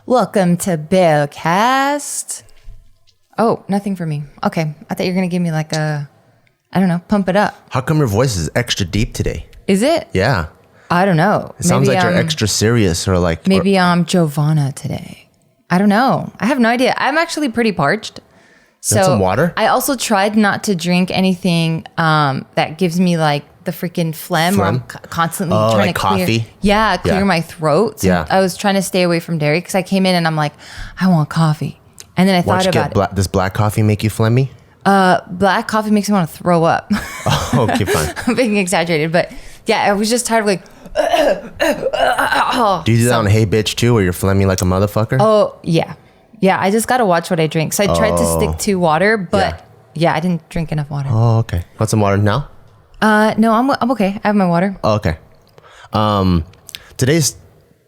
Welcome to BeawCast. Oh, nothing for me. Okay, I thought you were going to give me like a, I don't know, pump it up. How come your voice is extra deep today? Is it? Yeah. I don't know. It sounds like you're extra serious or like... Maybe I'm Giovanna today. I don't know. I have no idea. I'm actually pretty parched. So some water? I also tried not to drink anything that gives me like the freaking phlegm. Where I'm constantly trying like to clear, coffee? clear my throat. So I was trying to stay away from dairy because I came in and I'm like, I want coffee. And then I thought about it. Does black coffee make you phlegmy? Black coffee makes me want to throw up. Oh, okay, fine. I'm being exaggerated, but yeah, I was just tired of like. Do you do that on Hey Bitch too, where you're phlegmy like a motherfucker? Oh yeah, yeah. I just gotta watch what I drink. So I tried to stick to water, but yeah, I didn't drink enough water. Oh, okay. Want some water now? No, I'm okay. I have my water. Oh, okay. Today's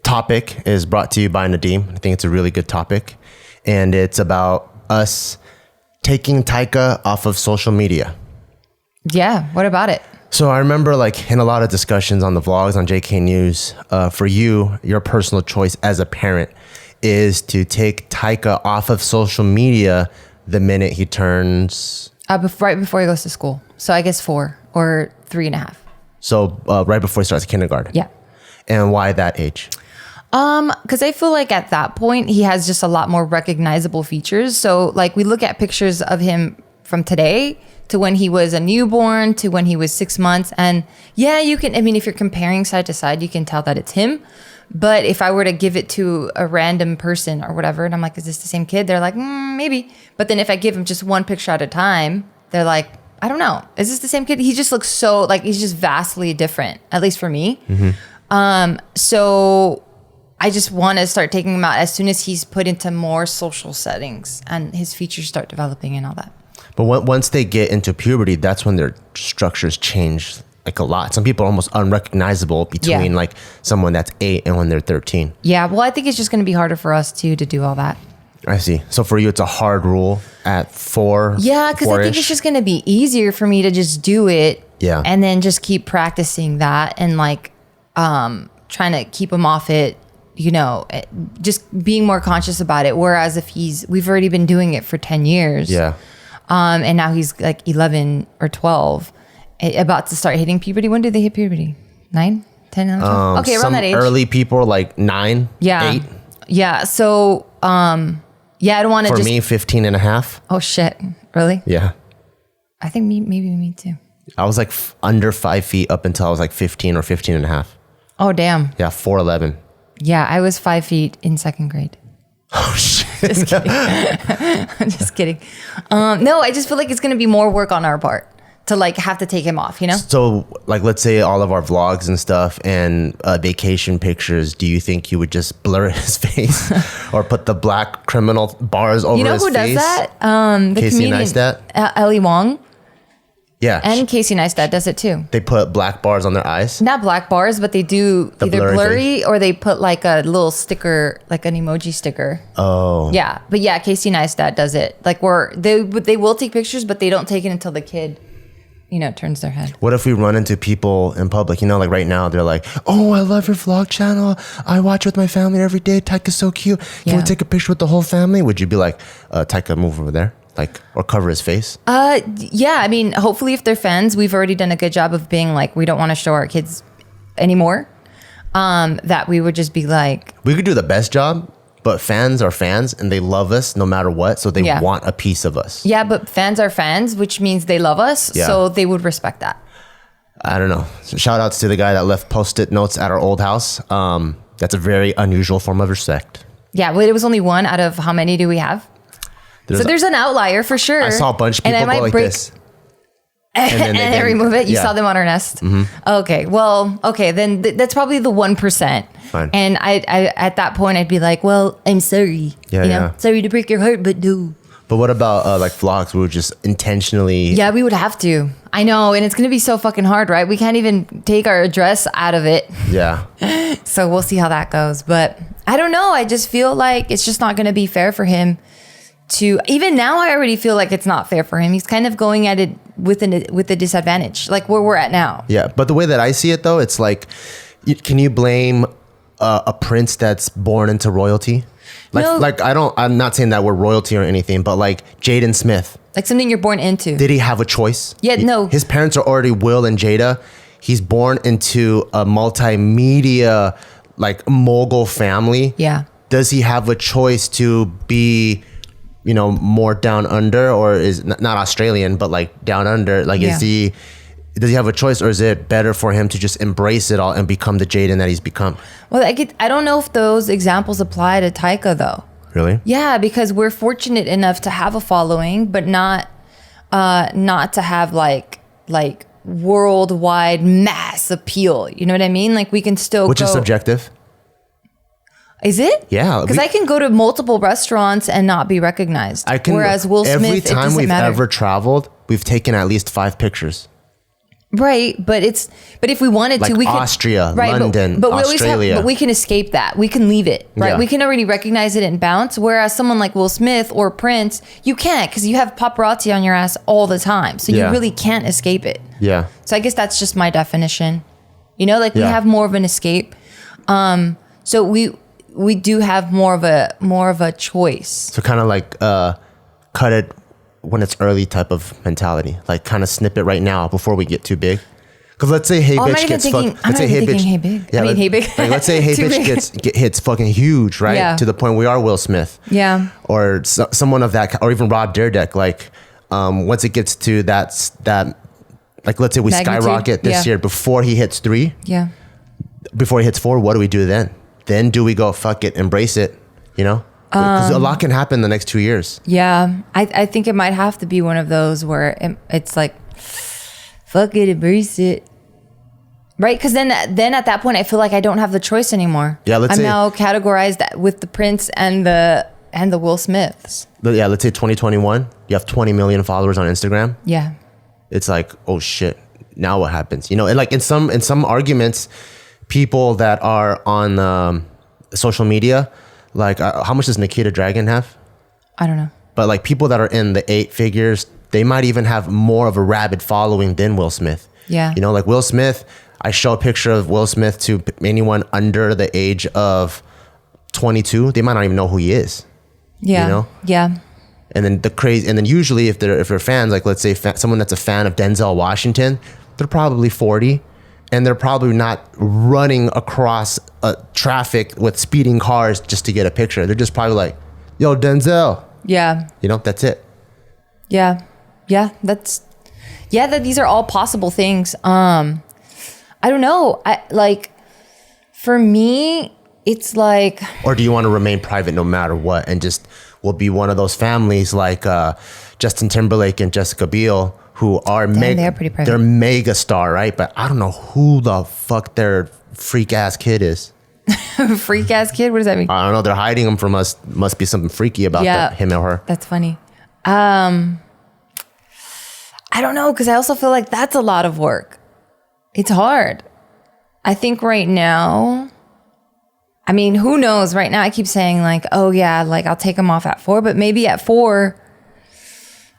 topic is brought to you by Nadeem. I think it's a really good topic, and it's about us taking Taika off of social media. Yeah. What about it? So I remember like in a lot of discussions on the vlogs on JK News, for you, your personal choice as a parent is to take Taika off of social media the minute he turns... right before he goes to school. So I guess 4 or 3.5. So right before he starts kindergarten. Yeah. And why that age? Because I feel like at that point, he has just a lot more recognizable features. So like we look at pictures of him from today to when he was a newborn, to when he was 6 months. And yeah, you can, I mean, if you're comparing side to side, you can tell that it's him. But if I were to give it to a random person or whatever, and I'm like, is this the same kid? They're like, maybe. But then if I give him just one picture at a time, they're like, I don't know. Is this the same kid? He just looks so, like, he's just vastly different, at least for me. Mm-hmm. So I just want to start taking him out as soon as he's put into more social settings and his features start developing and all that. But once they get into puberty, that's when their structures change like a lot. Some people are almost unrecognizable between like someone that's 8 and when they're 13. Yeah, well, I think it's just going to be harder for us too to do all that. I see. So for you, it's a hard rule at 4. Yeah, because I think it's just going to be easier for me to just do it. Yeah. And then just keep practicing that and like trying to keep him off it, you know, just being more conscious about it. Whereas if we've already been doing it for 10 years. Yeah. And now he's like 11 or 12, about to start hitting puberty. When do they hit puberty? 9, 10, 11, 12? Okay, around that age. Early people are like 9, 8. Yeah. So, I don't want to For me, 15 and a half. Oh, shit. Really? Yeah. I think maybe me too. I was like under 5 feet up until I was like 15 or 15 and a half. Oh, damn. Yeah, 4'11". Yeah, I was 5 feet in 2nd grade. Oh, shit. Just kidding. I'm just kidding. No, I just feel like it's going to be more work on our part to like have to take him off, you know? So like, let's say all of our vlogs and stuff and vacation pictures, do you think you would just blur his face or put the black criminal bars over his face? You know who does that? The Casey comedian, Neistat? Ellie Wong. Yeah. And Casey Neistat does it too. They put black bars on their eyes? Not black bars, but they do either blurry or they put like a little sticker, like an emoji sticker. Oh. Yeah. But yeah, Casey Neistat does it. Like where they will take pictures, but they don't take it until the kid, you know, turns their head. What if we run into people in public, you know, like right now, they're like, oh, I love your vlog channel. I watch with my family every day. Taika's so cute. Can we take a picture with the whole family? Would you be like, Taika, move over there? Like, or cover his face? Yeah, I mean, hopefully if they're fans, we've already done a good job of being like, we don't want to show our kids anymore. That we would just be like... We could do the best job, but fans are fans and they love us no matter what. So they want a piece of us. Yeah, but fans are fans, which means they love us. Yeah. So they would respect that. I don't know. So shout outs to the guy that left Post-it notes at our old house. That's a very unusual form of respect. Yeah, but it was only one out of how many do we have? There's an outlier for sure. I saw a bunch of people go like this. And then they remove it. You saw them on our nest. Mm-hmm. Okay. Well, okay. Then that's probably the 1%. Fine. And I at that point, I'd be like, well, I'm sorry. Yeah, you know? Sorry to break your heart, but no. But what about like vlogs? We would just intentionally... Yeah, we would have to. I know. And it's going to be so fucking hard, right? We can't even take our address out of it. Yeah. So we'll see how that goes. But I don't know. I just feel like it's just not going to be fair for him to... Even now, I already feel like it's not fair for him. He's kind of going at it with a disadvantage, like where we're at now. Yeah. But the way that I see it, though, it's like, can you blame a prince that's born into royalty? I'm not saying that we're royalty or anything, but like Jaden Smith. Like something you're born into. Did he have a choice? Yeah, no. His parents are already Will and Jada. He's born into a multimedia, like mogul family. Yeah. Does he have a choice to be, more down under, or is not Australian, but like down under? Like, does he have a choice, or is it better for him to just embrace it all and become the Jaden that he's become? Well, I don't know if those examples apply to Taika though. Really? Yeah, because we're fortunate enough to have a following, but not to have like worldwide mass appeal. You know what I mean? Like we can still Which is subjective. Is it? Yeah. Because I can go to multiple restaurants and not be recognized. Whereas Will Smith, every time we've ever traveled, we've taken at least 5 pictures. Right, but if we wanted to, we could Austria, London, but Australia. But we can escape that. We can leave it, right? Yeah. We can already recognize it and bounce. Whereas someone like Will Smith or Prince, you can't, because you have paparazzi on your ass all the time, so you really can't escape it. Yeah. So I guess that's just my definition. We have more of an escape. So we do have more of a choice. So kind of like cut it when it's early type of mentality, like kind of snip it right now before we get too big. Because let's say Hey Bitch gets fucked. Let's say Hey Bitch. Hey Big. Yeah, Hey Big. Like, let's say Hey Bitch hits fucking huge, right? Yeah. To the point we are Will Smith. Yeah. Or someone of that, or even Rob Dyrdek. Like, once it gets to that, like let's say we magnitude. Skyrocket this year before he hits 3. Yeah. Before he hits 4, what do we do then? Then do we go fuck it, embrace it? Because a lot can happen in the next 2 years. Yeah, I think it might have to be one of those where it's like, fuck it, embrace it, right? Because then at that point, I feel like I don't have the choice anymore. Yeah, I'm now categorized with the Prince and the Will Smiths. Yeah, let's say 2021, you have 20 million followers on Instagram. Yeah, it's like, oh shit, now what happens? And like in some arguments, people that are on social media. Like, how much does Nikita Dragon have? I don't know. But like people that are in the 8 figures, they might even have more of a rabid following than Will Smith. Yeah. Like Will Smith, I show a picture of Will Smith to anyone under the age of 22, they might not even know who he is. Yeah. Yeah. And then usually if they're fans, like let's say someone that's a fan of Denzel Washington, they're probably 40. And they're probably not running across traffic with speeding cars just to get a picture. They're just probably like, yo, Denzel. Yeah. That's it. Yeah. Yeah. These are all possible things. I don't know. For me, it's like. Or do you want to remain private no matter what and just will be one of those families like Justin Timberlake and Jessica Biel, who are they're pretty private. They're mega star, right? But I don't know who the fuck their freak ass kid is. Freak ass kid? What does that mean? I don't know. They're hiding him from us. Must be something freaky about him or her. That's funny. I don't know, because I also feel like that's a lot of work. It's hard. I think right now, I mean, who knows? Right now I keep saying like, oh yeah, like I'll take him off at 4, but maybe at 4,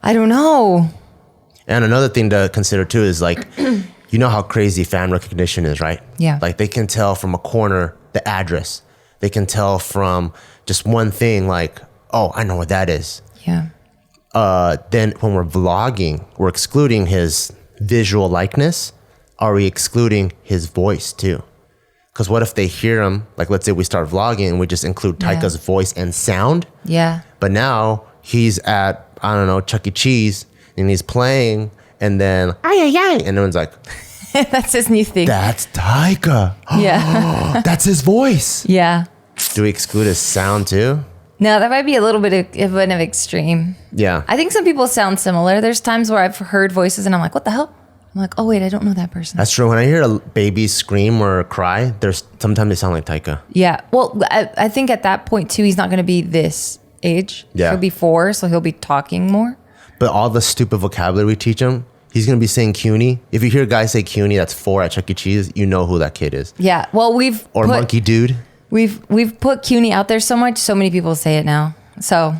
I don't know. And another thing to consider too is like, how crazy fan recognition is, right? Yeah. Like they can tell from a corner the address. They can tell from just one thing like, oh, I know what that is. Yeah. Then when we're vlogging, we're excluding his visual likeness. Are we excluding his voice too? Because what if they hear him, like let's say we start vlogging and we just include Taika's voice and sound. Yeah. But now he's at, I don't know, Chuck E. Cheese. And he's playing, and then and everyone's like, "That's his new thing." That's Taika. Yeah, that's his voice. Yeah. Do we exclude his sound too? No, that might be a little bit of an extreme. Yeah, I think some people sound similar. There's times where I've heard voices, and I'm like, "What the hell?" I'm like, "Oh wait, I don't know that person." That's true. When I hear a baby scream or cry, sometimes they sound like Taika. Yeah. Well, I think at that point too, he's not going to be this age. Yeah, he'll be 4, so he'll be talking more. But all the stupid vocabulary we teach him, he's going to be saying CUNY. If you hear a guy say CUNY, that's 4 at Chuck E. Cheese, you know who that kid is. Yeah. Well, Monkey Dude. We've put CUNY out there so much, so many people say it now. So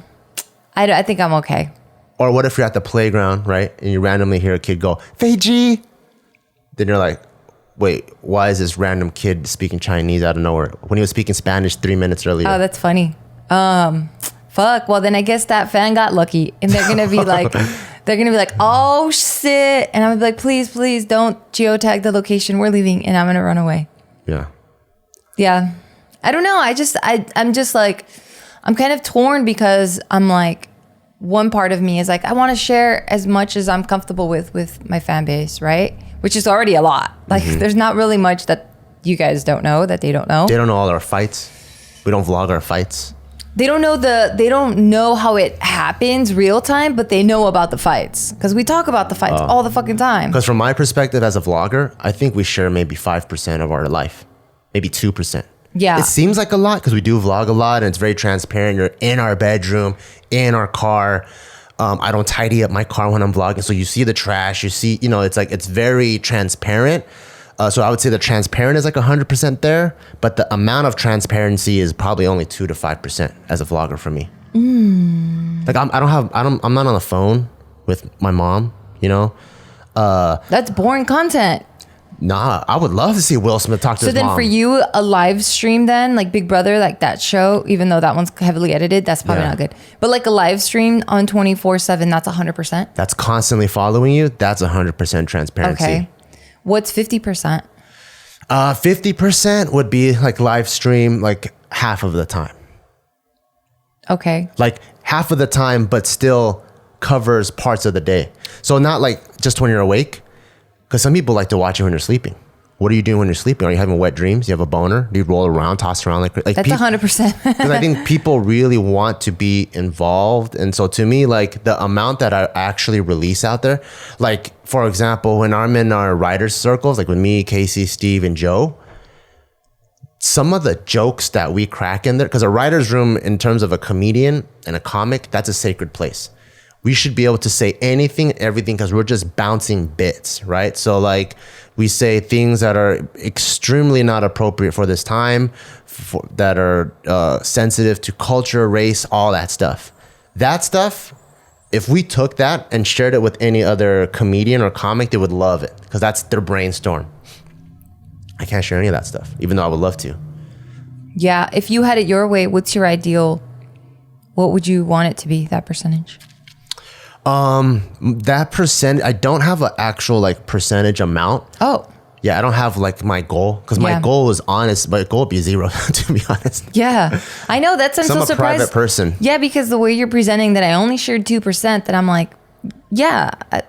I think I'm okay. Or what if you're at the playground, right? And you randomly hear a kid go, Feiji. Then you're like, wait, why is this random kid speaking Chinese out of nowhere when he was speaking Spanish 3 minutes earlier? Oh, that's funny. Fuck. Well, then I guess that fan got lucky, and they're gonna be like, oh shit, and I'm gonna be like, please don't geotag the location. We're leaving, and I'm gonna run away. Yeah. Yeah. I don't know. I'm just like, I'm kind of torn because I'm like, one part of me is like, I want to share as much as I'm comfortable with my fan base, right? Which is already a lot. Like, there's not really much that you guys don't know that they don't know. They don't know all our fights. We don't vlog our fights. They don't know how it happens real time, but they know about the fights because we talk about the fights all the fucking time. Because from my perspective as a vlogger, I think we share maybe 5% of our life, maybe 2%. Yeah. It seems like a lot because we do vlog a lot and it's very transparent. You're in our bedroom, in our car. I don't tidy up my car when I'm vlogging. So you see the trash, you see, it's like, it's very transparent. So I would say the transparent is like 100% there, but the amount of transparency is probably only 2 to 5% as a vlogger for me. Like I'm not on the phone with my mom, That's boring content. Nah, I would love to see Will Smith talk to his mom. So then for you, a live stream then, like Big Brother, like that show, even though that one's heavily edited, that's probably not good. But like a live stream on 24/7, that's 100%? That's constantly following you. That's 100% transparency. Okay. What's 50%? 50% would be like live stream, like half of the time. Okay. Like half of the time, but still covers parts of the day. So not like just when you're awake, because some people like to watch it when you're sleeping. What are you doing when you're sleeping? Are you having wet dreams? You have a boner? Do you roll around, toss around like that's 100%. Because I think people really want to be involved. And so to me, like the amount that I actually release out there, like for example, when I'm in our writers circles, like with me, Casey, Steve, and Joe, some of the jokes that we crack in there, because a writer's room in terms of a comedian and a comic, that's a sacred place. We should be able to say anything, everything, because we're just bouncing bits, right? So like we say things that are extremely not appropriate for this time, that are sensitive to culture, race, all that stuff. That stuff, if we took that and shared it with any other comedian or comic, they would love it because that's their brainstorm. I can't share any of that stuff, even though I would love to. Yeah. If you had it your way, what's your ideal? What would you want it to be, that percentage? That percent, I don't have an actual like percentage amount. Oh. Yeah, I don't have like my goal because my goal is honest. My goal would be 0, to be honest. Yeah, I know I'm so I'm a surprised. Private person. Yeah, because the way you're presenting that I only shared 2%, that I'm like, I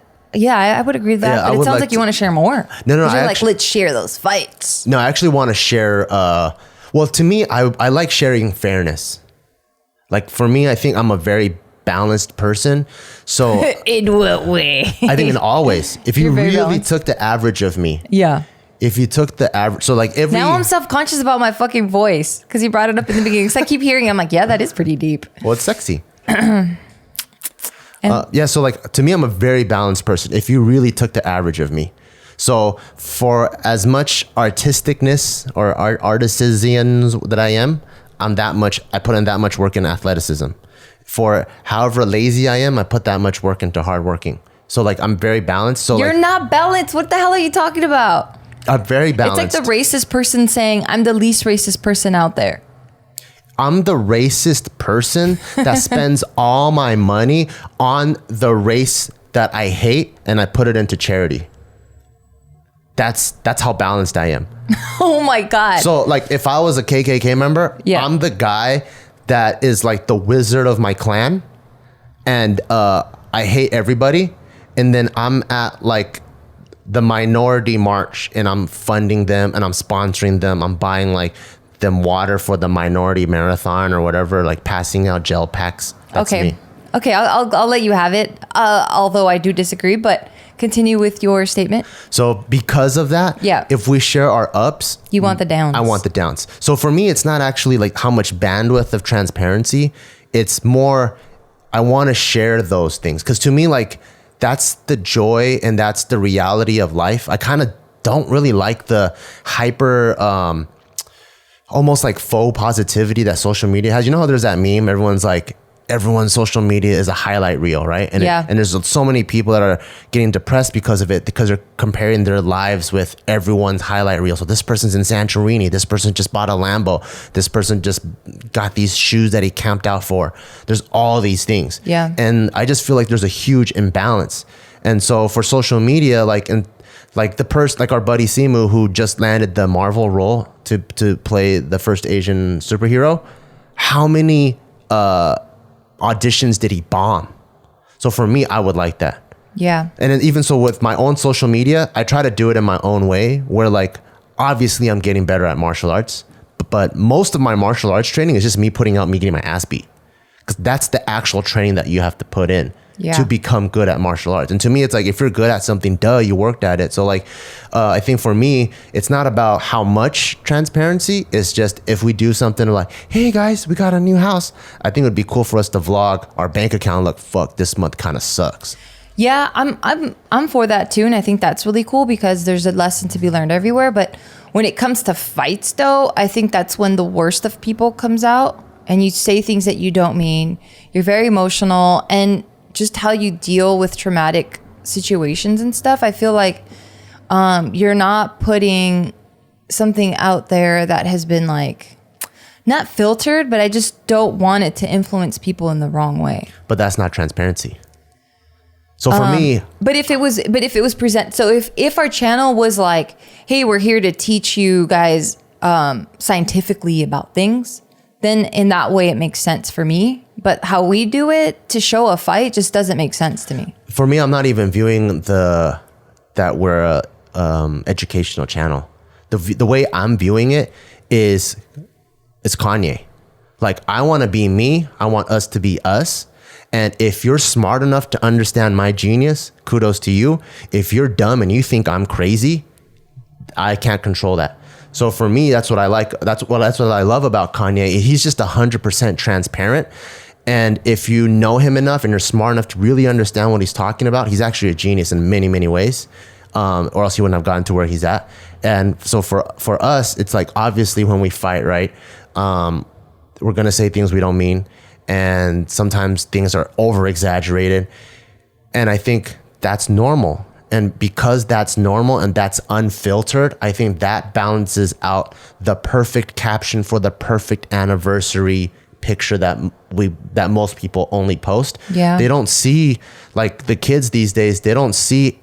would agree with that. Yeah, but it sounds like you want to share more. No, you're like, let's share those fights. No, I actually want to share. Well, to me, I like sharing fairness. Like for me, I think I'm a very balanced person. So in what way? I think in all ways. If you really balanced. took the average of me. Yeah. If you took the average, so like every. Now I'm self-conscious about my fucking voice because you brought it up in the beginning. So I keep hearing it, I'm like, yeah, that is pretty deep. Well, it's sexy. So like to me, I'm a very balanced person. If you really took the average of me. So for as much artisticness or artisans that I am, I put in that much work in athleticism. For however lazy I am, I put that much work into hard working. So like I'm very balanced. So you're not balanced. What the hell are you talking about? I'm very balanced. It's like the racist person saying, I'm the least racist person out there. I'm the racist person that spends all my money on the race that I hate and I put it into charity. That's how balanced I am. Oh my God. So like if I was a KKK member, I'm the guy that is like the wizard of my clan and I hate everybody. And then I'm at like the minority march and I'm funding them and I'm sponsoring them. I'm buying like them water for the minority marathon or whatever, like passing out gel packs. That's me. Okay, I'll let you have it. Although I do disagree, but continue with your statement. So because of that, if we share our ups, you want the downs. I want the downs. So for me, it's not actually like how much bandwidth of transparency. It's more, I want to share those things. Because to me, like that's the joy and that's the reality of life. I kind of don't really like the hyper, almost like faux positivity that social media has. You know how there's that meme? Everyone's like, everyone's social media is a highlight reel, right? And and there's so many people that are getting depressed because of it, because they're comparing their lives with everyone's highlight reel. So this person's in Santorini, this person just bought a Lambo, this person just got these shoes that he camped out for. There's all these things. Yeah. And I just feel like there's a huge imbalance. And so for social media, like the person, like our buddy Simu, who just landed the Marvel role to play the first Asian superhero, how many auditions did he bomb? So for me, I would like that. Yeah. And then even so with my own social media, I try to do it in my own way where like, obviously I'm getting better at martial arts, but most of my martial arts training is just me getting my ass beat. Because that's the actual training that you have to put in to become good at martial arts. And to me, it's like, if you're good at something, you worked at it. So like, I think for me, it's not about how much transparency. It's just, if we do something like, hey guys, we got a new house, I think it would be cool for us to vlog our bank account. Look, fuck, this month kind of sucks. Yeah, I'm for that too. And I think that's really cool because there's a lesson to be learned everywhere. But when it comes to fights though, I think that's when the worst of people comes out, and you say things that you don't mean. You're very emotional, and just how you deal with traumatic situations and stuff. I feel like you're not putting something out there that has been like, not filtered, but I just don't want it to influence people in the wrong way. But that's not transparency. So for me, but if it was present, so if our channel was like, hey, we're here to teach you guys scientifically about things, then in that way it makes sense for me. But how we do it to show a fight just doesn't make sense to me. For me, I'm not even viewing that we're a educational channel. The way I'm viewing it is it's Kanye. Like, I want to be me. I want us to be us. And if you're smart enough to understand my genius, kudos to you. If you're dumb and you think I'm crazy, I can't control that. So for me, that's what I like. That's what I love about Kanye. He's just 100% transparent. And if you know him enough and you're smart enough to really understand what he's talking about, he's actually a genius in many, many ways. Or else he wouldn't have gotten to where he's at. And so for us, it's like, obviously when we fight, right, we're going to say things we don't mean. And sometimes things are over exaggerated. And I think that's normal. And because that's normal and that's unfiltered, I think that balances out the perfect caption for the perfect anniversary picture that most people only post. Yeah. They don't see, like the kids these days, they don't see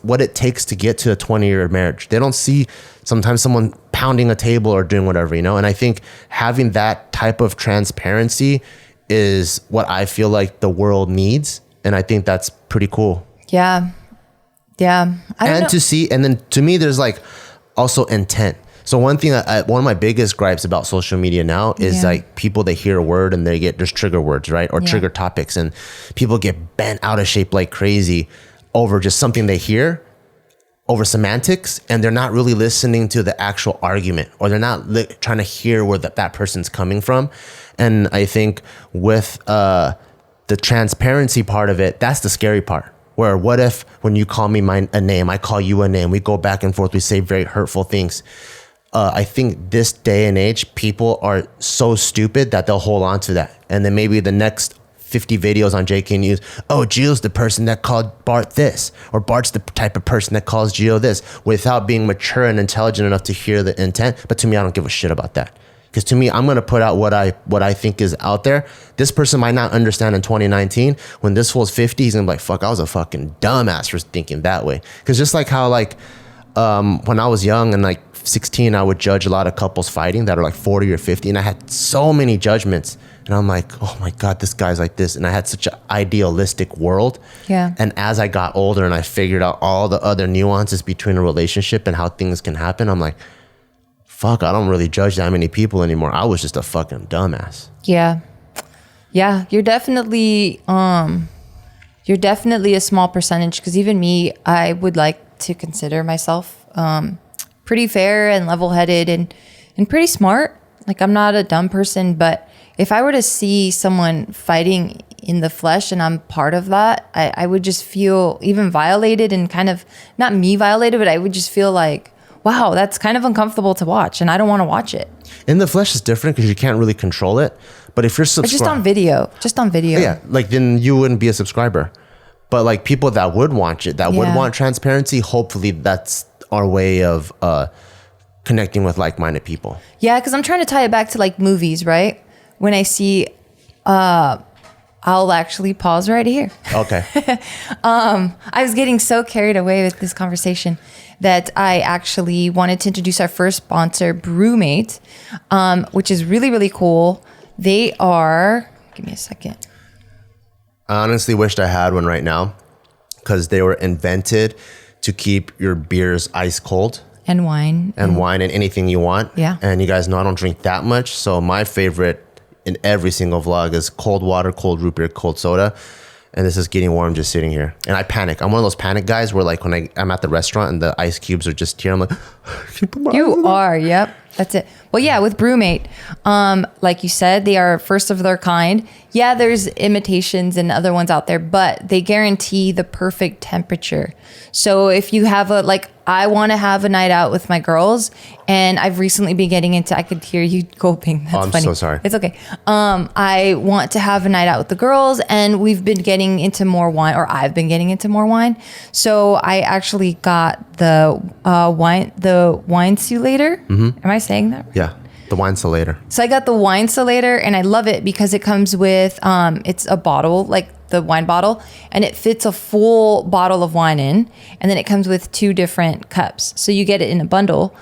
what it takes to get to a 20-year marriage. They don't see sometimes someone pounding a table or doing whatever, And I think having that type of transparency is what I feel like the world needs. And I think that's pretty cool. Yeah. Yeah. And then to me, there's like also intent. So one thing, one of my biggest gripes about social media now is like people, they hear a word and there's trigger words, right? Or trigger topics, and people get bent out of shape like crazy over just something they hear, over semantics, and they're not really listening to the actual argument, or they're not trying to hear where that person's coming from. And I think with the transparency part of it, that's the scary part. Where what if when you call me a name, I call you a name, we go back and forth, we say very hurtful things. I think this day and age, people are so stupid that they'll hold on to that. And then maybe the next 50 videos on JK News, oh, Gio's the person that called Bart this, or Bart's the type of person that calls Gio this, without being mature and intelligent enough to hear the intent. But to me, I don't give a shit about that. Because to me, I'm going to put out what I think is out there. This person might not understand in 2019. When this fool's 50, he's going to be like, fuck, I was a fucking dumbass for thinking that way. Because just like how like when I was young and like 16, I would judge a lot of couples fighting that are like 40 or 50. And I had so many judgments. And I'm like, oh my God, this guy's like this. And I had such an idealistic world. Yeah. And as I got older and I figured out all the other nuances between a relationship and how things can happen, I'm like, fuck, I don't really judge that many people anymore. I was just a fucking dumbass. Yeah. Yeah. You're definitely a small percentage, because even me, I would like to consider myself pretty fair and level-headed and pretty smart. Like, I'm not a dumb person, but if I were to see someone fighting in the flesh and I'm part of that, I would just feel even violated, and kind of, not me violated, but I would just feel like, wow, that's kind of uncomfortable to watch, and I don't want to watch it. In the flesh is different because you can't really control it. But if you're Or subscribed, just on video. yeah, like then you wouldn't be a subscriber. But like people that would watch it, that would want transparency, hopefully that's our way of connecting with like-minded people. Yeah, because I'm trying to tie it back to like movies, right? When I see, I'll actually pause right here. Okay. I was getting so carried away with this conversation that I actually wanted to introduce our first sponsor, BrewMate, which is really, really cool. They are, give me a second. I honestly wished I had one right now because they were invented to keep your beers ice cold. And wine. And wine and anything you want. Yeah. And you guys know I don't drink that much. So my favorite in every single vlog is cold water, cold root beer, cold soda. And this is getting warm just sitting here. And I panic. I'm one of those panic guys where like when I'm at the restaurant and the ice cubes are just here, I'm like, you are, yep. That's it. Well, yeah, with BrewMate, like you said, they are first of their kind. Yeah, there's imitations and other ones out there, but they guarantee the perfect temperature. So if you have I want to have a night out with my girls, and I've recently been getting into, I could hear you gulping. That's I'm funny. so sorry. It's okay. I want to have a night out with the girls, and we've been getting into more wine, or I've been getting into more wine. So I actually got the wine simulator. Am I saying that right? yeah, the wine salator. So I got the wine salator, and I love it because it comes with, it's a bottle, like the wine bottle, and it fits a full bottle of wine in, and then it comes with 2 different cups. So you get it in a bundle.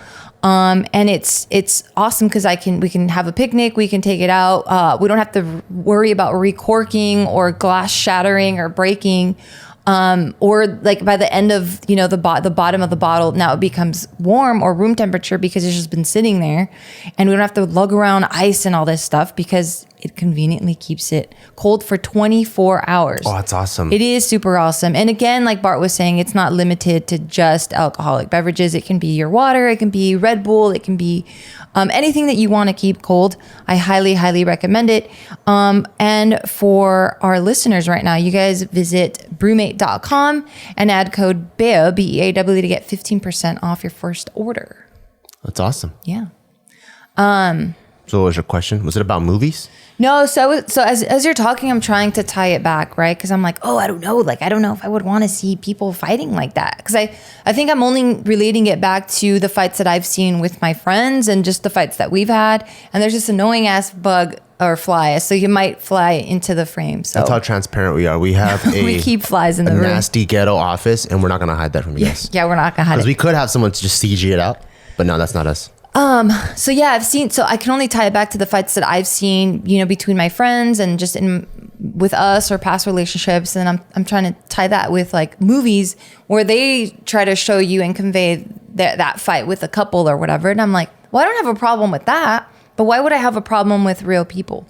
And it's awesome because we can have a picnic, we can take it out. We don't have to worry about recorking or glass shattering or breaking. Or like by the end of, the bottom of the bottle, now it becomes warm or room temperature because it's just been sitting there, and we don't have to lug around ice and all this stuff because it conveniently keeps it cold for 24 hours. Oh, that's awesome. It is super awesome. And again, like Bart was saying, it's not limited to just alcoholic beverages. It can be your water. It can be Red Bull. It can be anything that you want to keep cold. I highly, highly recommend it. And for our listeners right now, you guys visit BrewMate.com and add code BEAW, BEAW, to get 15% off your first order. That's awesome. Yeah. So what was your question? Was it about movies? No, so as you're talking, I'm trying to tie it back, right? Because I'm like, oh, I don't know. Like, I don't know if I would want to see people fighting like that. Because I think I'm only relating it back to the fights that I've seen with my friends and just the fights that we've had. And there's this annoying ass bug or fly, so you might fly into the frame. So that's how transparent we are. We have we keep flies in the room. Nasty ghetto office, and we're not gonna hide that from you guys. Yeah, we're not gonna hide it. Because we could have someone to just CG it out, but no, that's not us. So yeah, I can only tie it back to the fights that I've seen, between my friends and just with us or past relationships. And I'm trying to tie that with like movies where they try to show you and convey that fight with a couple or whatever. And I'm like, well, I don't have a problem with that, but why would I have a problem with real people?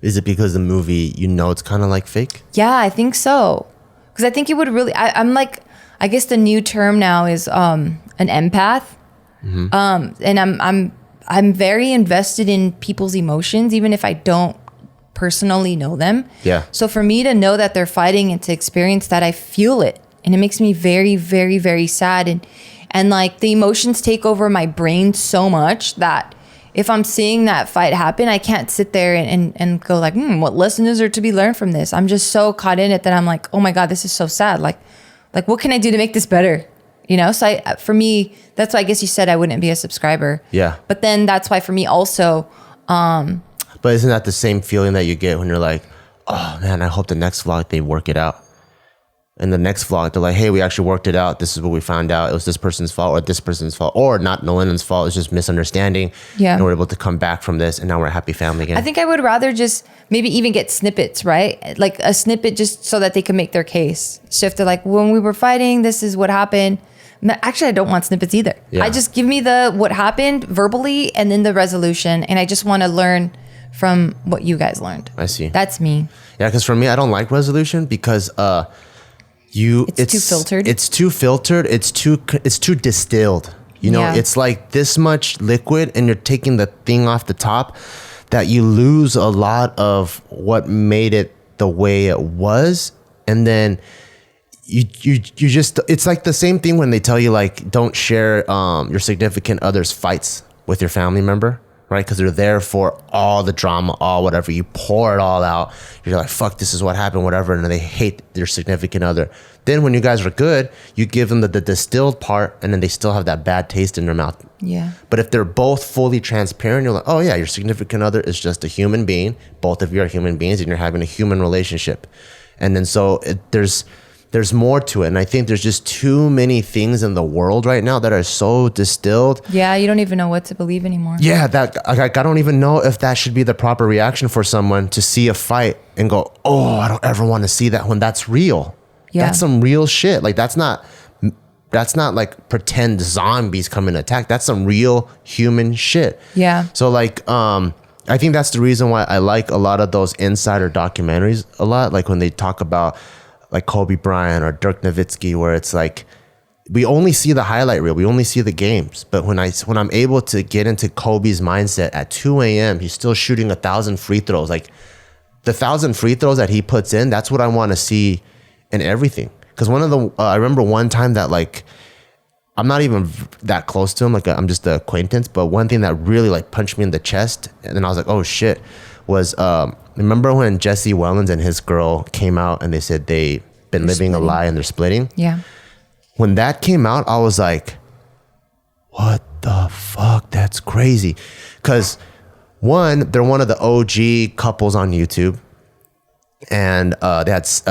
Is it because the movie, it's kind of like fake? Yeah, I think so. Because I think it would really, I'm like, I guess the new term now is an empath. Mm-hmm. And I'm very invested in people's emotions, even if I don't personally know them. Yeah. So for me to know that they're fighting and to experience that, I feel it, and it makes me very, very, very sad. And like the emotions take over my brain so much that if I'm seeing that fight happen, I can't sit there and go like, what lesson is there to be learned from this? I'm just so caught in it that I'm like, oh my God, this is so sad. Like what can I do to make this better? So for me, that's why I guess you said I wouldn't be a subscriber. Yeah. But then that's why for me also. But isn't that the same feeling that you get when you're like, oh man, I hope the next vlog they work it out. And the next vlog, they're like, hey, we actually worked it out. This is what we found out. It was this person's fault or this person's fault, or not Nolan's fault. It's just misunderstanding. Yeah. And we're able to come back from this, and now we're a happy family again. I think I would rather just maybe even get snippets, right? Like a snippet just so that they can make their case. So if they're like, when we were fighting, this is what happened. Actually, I don't want snippets either. Yeah. I just give me what happened verbally and then the resolution. And I just want to learn from what you guys learned. I see. That's me. Yeah, because for me, I don't like resolution because it's too filtered. It's too filtered. It's too distilled. Yeah. It's like this much liquid, and you're taking the thing off the top that you lose a lot of what made it the way it was, and then. You just, it's like the same thing when they tell you like don't share your significant other's fights with your family member. right? Because they're there for all the drama, all whatever. You pour it all out. You're like, fuck, this is what happened, whatever. And they hate their significant other. Then when you guys are good, you give them the distilled part, and then they still have that bad taste in their mouth. Yeah. But if they're both fully transparent, you're like, oh yeah, your significant other is just a human being. Both of you are human beings, and you're having a human relationship. And then so there's more to it. And I think there's just too many things in the world right now that are so distilled. Yeah, you don't even know what to believe anymore. Yeah, I don't even know if that should be the proper reaction for someone to see a fight and go, oh, I don't ever want to see that when that's real. Yeah. That's some real shit. Like that's not like pretend zombies come and attack. That's some real human shit. Yeah. So like, I think that's the reason why I like a lot of those insider documentaries a lot. Like when they talk about like Kobe Bryant or Dirk Nowitzki, where it's like, we only see the highlight reel. We only see the games. But when I'm able to get into Kobe's mindset at 2 a.m., he's still shooting 1,000 free throws. Like the 1,000 free throws that he puts in, that's what I want to see in everything. Because I remember one time that like, I'm not even that close to him. Like I'm just an acquaintance. But one thing that really like punched me in the chest, and then I was like, oh shit, was remember when Jesse Wellens and his girl came out and they said they've been living a lie and they're splitting? Yeah. When that came out, I was like, what the fuck? That's crazy. Because one, they're one of the OG couples on YouTube. And that's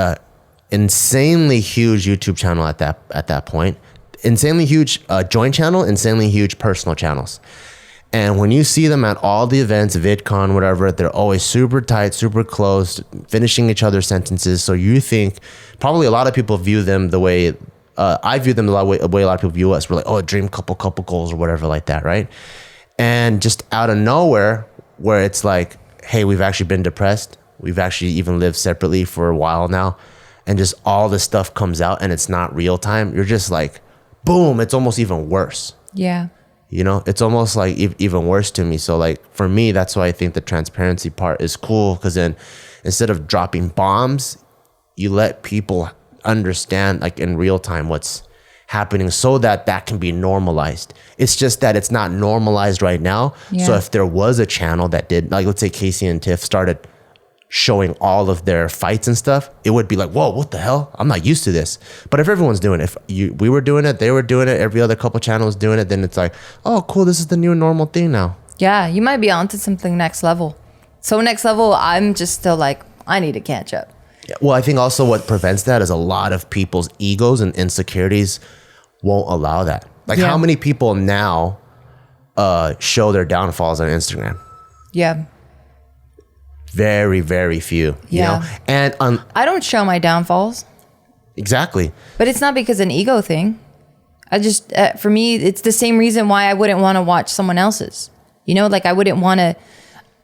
insanely huge YouTube channel at that point. Insanely huge joint channel, insanely huge personal channels. And when you see them at all the events, VidCon, whatever, they're always super tight, super close, finishing each other's sentences. So you think, probably a lot of people view them the way, I view them the way a lot of people view us. We're like, oh, dream couple goals or whatever like that, right? And just out of nowhere, where it's like, hey, we've actually been depressed. We've actually even lived separately for a while now. And just all this stuff comes out and it's not real time. You're just like, boom, it's almost even worse. Yeah. You know, it's almost like even worse to me. So like for me, that's why I think the transparency part is cool. Because then instead of dropping bombs, you let people understand like in real time what's happening so that can be normalized. It's just that it's not normalized right now. Yeah. So if there was a channel that did, like let's say Casey and Tiff started showing all of their fights and stuff, it would be like, whoa, what the hell? I'm not used to this. But if everyone's doing it, we were doing it, they were doing it, every other couple channels doing it, then it's like, oh, cool, this is the new normal thing now. Yeah, you might be onto something next level. So next level, I'm just still like, I need to catch up. Yeah, well, I think also what prevents that is a lot of people's egos and insecurities won't allow that. Like how many people now show their downfalls on Instagram? Yeah. Very, very few. Yeah. You know? And I don't show my downfalls. Exactly. But it's not because an ego thing. I just, for me, it's the same reason why I wouldn't want to watch someone else's. You know, like I wouldn't want to,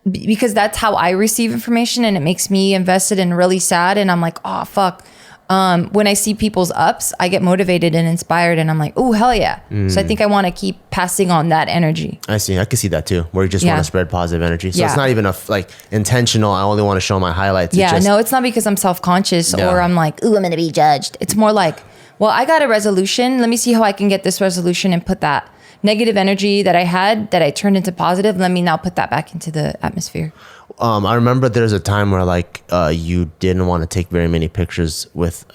because that's how I receive information and it makes me invested and really sad. And I'm like, oh, fuck. When I see people's ups, I get motivated and inspired and I'm like, oh, hell yeah. So I think I want to keep passing on that energy. I see. I can see that too, where you just want to spread positive energy. So it's not even like intentional. I only want to show my highlights. No, it's not because I'm self-conscious or I'm like, ooh, I'm going to be judged. It's more like, well, I got a resolution. Let me see how I can get this resolution and put that negative energy that I had that I turned into positive. Let me now put that back into the atmosphere. I remember there's a time where like you didn't want to take very many pictures with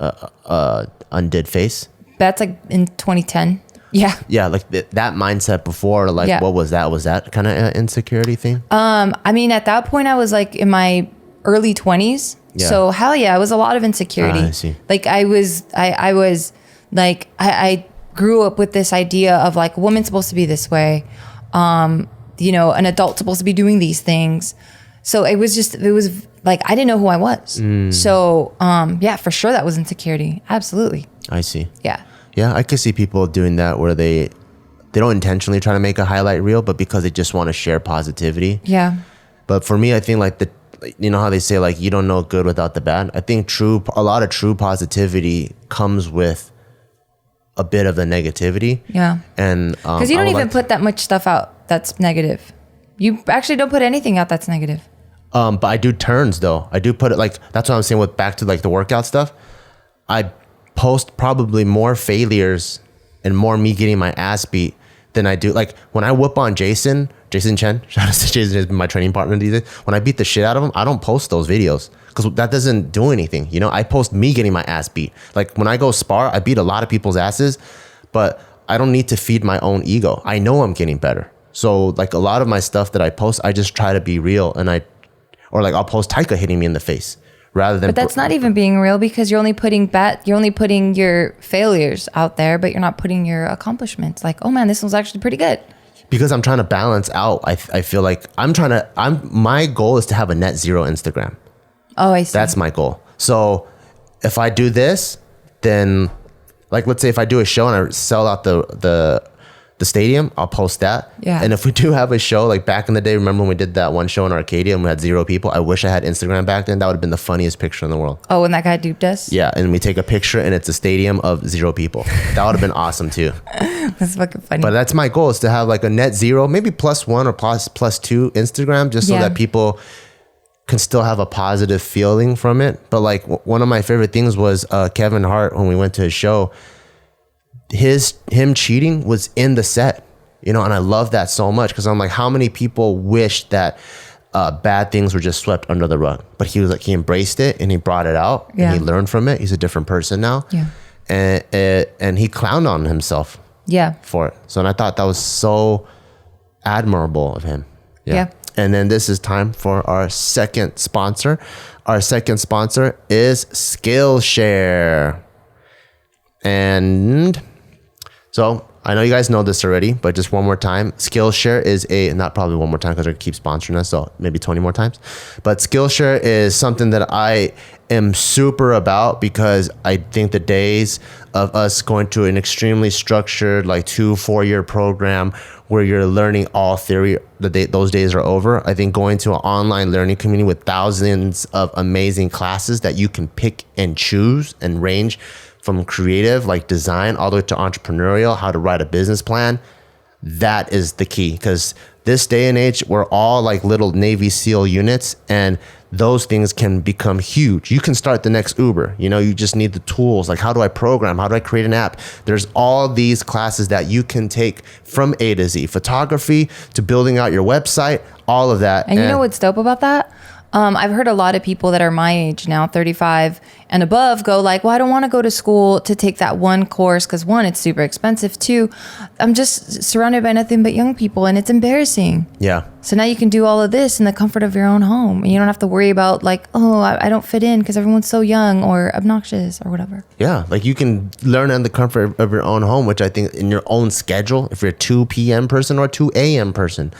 undid face. That's like in 2010. Yeah. Yeah, like that mindset before, like what was that? Was that kind of an insecurity thing? I mean, at that point I was like in my early 20s. Yeah. So hell yeah, it was a lot of insecurity. I see. Like I was like, I grew up with this idea of like a woman's supposed to be this way. You know, an adult's supposed to be doing these things. So it was like, I didn't know who I was. So, yeah, for sure that was insecurity. Absolutely. I see. Yeah. Yeah, I could see people doing that where they don't intentionally try to make a highlight reel, but because they just want to share positivity. Yeah. But for me, I think like you know how they say like, you don't know good without the bad. I think a lot of true positivity comes with a bit of the negativity. Yeah. And because you don't even put that much stuff out that's negative. You actually don't put anything out that's negative. But I do turns though. I do put it like, that's what I'm saying with back to like the workout stuff. I post probably more failures and more me getting my ass beat than I do. Like when I whoop on Jason Chen, shout out to Jason, has been my training partner these days. When I beat the shit out of him, I don't post those videos because that doesn't do anything. You know, I post me getting my ass beat. Like when I go spar, I beat a lot of people's asses, but I don't need to feed my own ego. I know I'm getting better. So like a lot of my stuff that I post, I just try to be real, and I'll post Taika hitting me in the face rather than. But that's not even being real, because you're only putting your failures out there, but you're not putting your accomplishments. Like, oh man, this one's actually pretty good. Because I'm trying to balance out. I feel like my goal is to have a net zero Instagram. Oh, I see. That's my goal. So if I do this, then like, let's say if I do a show and I sell out the stadium, I'll post that. Yeah. And if we do have a show, like back in the day, remember when we did that one show in Arcadia and we had 0 people? I wish I had Instagram back then. That would have been the funniest picture in the world. Oh, when that guy duped us? Yeah. And we take a picture and it's a stadium of 0 people. That would have been awesome too. That's fucking funny. But that's my goal, is to have like a net zero, maybe +1 or +2 Instagram, just so that people can still have a positive feeling from it. But like one of my favorite things was Kevin Hart, when we went to his show, him cheating was in the set, you know, and I love that so much, because I'm like, how many people wish that bad things were just swept under the rug? But he was like, he embraced it and he brought it out and he learned from it. He's a different person now. Yeah. And he clowned on himself for it. So, and I thought that was so admirable of him. Yeah. And then this is time for our second sponsor. Our second sponsor is Skillshare. And so I know you guys know this already, but just one more time, Skillshare is not probably one more time because they keep sponsoring us, so maybe 20 more times. But Skillshare is something that I am super about, because I think the days of us going to an extremely structured, like 2-4 year program where you're learning all theory, those days are over. I think going to an online learning community with thousands of amazing classes that you can pick and choose and range from creative, like design, all the way to entrepreneurial, how to write a business plan. That is the key, because this day and age, we're all like little Navy SEAL units, and those things can become huge. You can start the next Uber. You know, you just need the tools. Like, how do I program? How do I create an app? There's all these classes that you can take from A to Z, photography to building out your website, all of that. And you know what's dope about that? I've heard a lot of people that are my age now, 35 and above, go like, well, I don't want to go to school to take that one course because, one, it's super expensive. 2, I'm just surrounded by nothing but young people and it's embarrassing. Yeah. So now you can do all of this in the comfort of your own home. You don't have to worry about like, oh, I don't fit in because everyone's so young or obnoxious or whatever. Yeah. Like you can learn in the comfort of your own home, which I think in your own schedule, if you're a 2 p.m. person or a 2 a.m. person,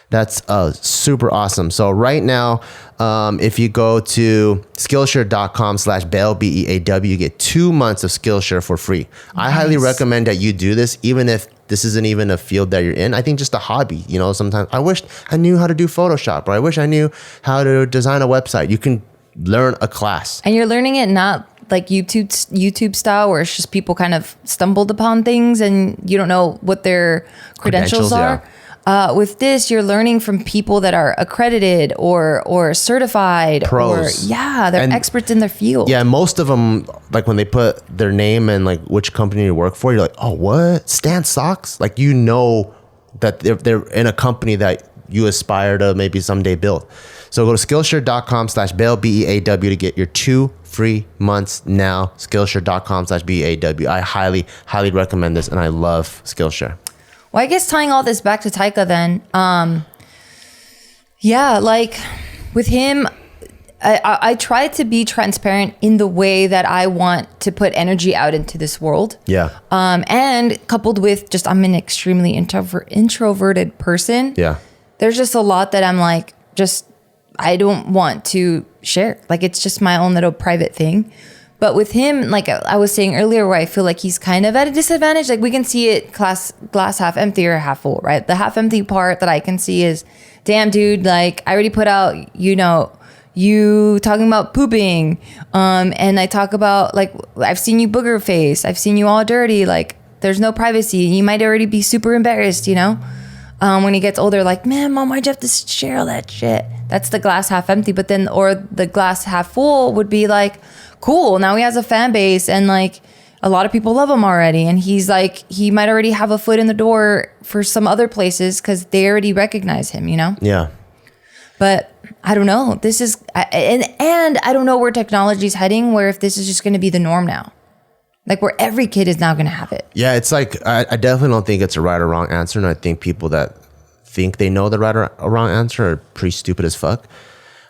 that's super awesome. So right now, if you go to Skillshare.com/Beaw, BEAW, you get 2 months of Skillshare for free. Nice. I highly recommend that you do this, even if this isn't even a field that you're in. I think just a hobby, you know, sometimes I wish I knew how to do Photoshop, or I wish I knew how to design a website. You can learn a class. And you're learning it not like YouTube style, where it's just people kind of stumbled upon things and you don't know what their credentials are. Yeah. With this, you're learning from people that are accredited or certified. Pros. They're experts in their field. Yeah, most of them, like when they put their name and like which company you work for, you're like, oh, what? Stan Socks? Like, you know that they're in a company that you aspire to maybe someday build. So go to Skillshare.com/Beaw, BEAW, to get your 2 free months now. Skillshare.com/BEAW. I highly, highly recommend this, and I love Skillshare. Well, I guess tying all this back to Taika then, like with him, I try to be transparent in the way that I want to put energy out into this world. Yeah. And coupled with just, I'm an extremely introverted person. Yeah. There's just a lot that I'm like, I don't want to share. Like, it's just my own little private thing. But with him, like I was saying earlier, where I feel like he's kind of at a disadvantage, like we can see it glass half empty or half full, right? The half empty part that I can see is, damn, dude, like I already put out, you talking about pooping. And I talk about, like, I've seen you booger face. I've seen you all dirty. Like, there's no privacy. You might already be super embarrassed, when he gets older, like, man, mom, why'd you have to share all that shit? That's the glass half empty. But then, or the glass half full would be like, cool, now he has a fan base, and like a lot of people love him already. And he's like, he might already have a foot in the door for some other places because they already recognize him, you know? Yeah. But I don't know. This is, and I don't know where technology's heading, where if this is just going to be the norm now. Like where every kid is now going to have it. Yeah, it's like, I definitely don't think it's a right or wrong answer. And I think people that think they know the right or wrong answer are pretty stupid as fuck.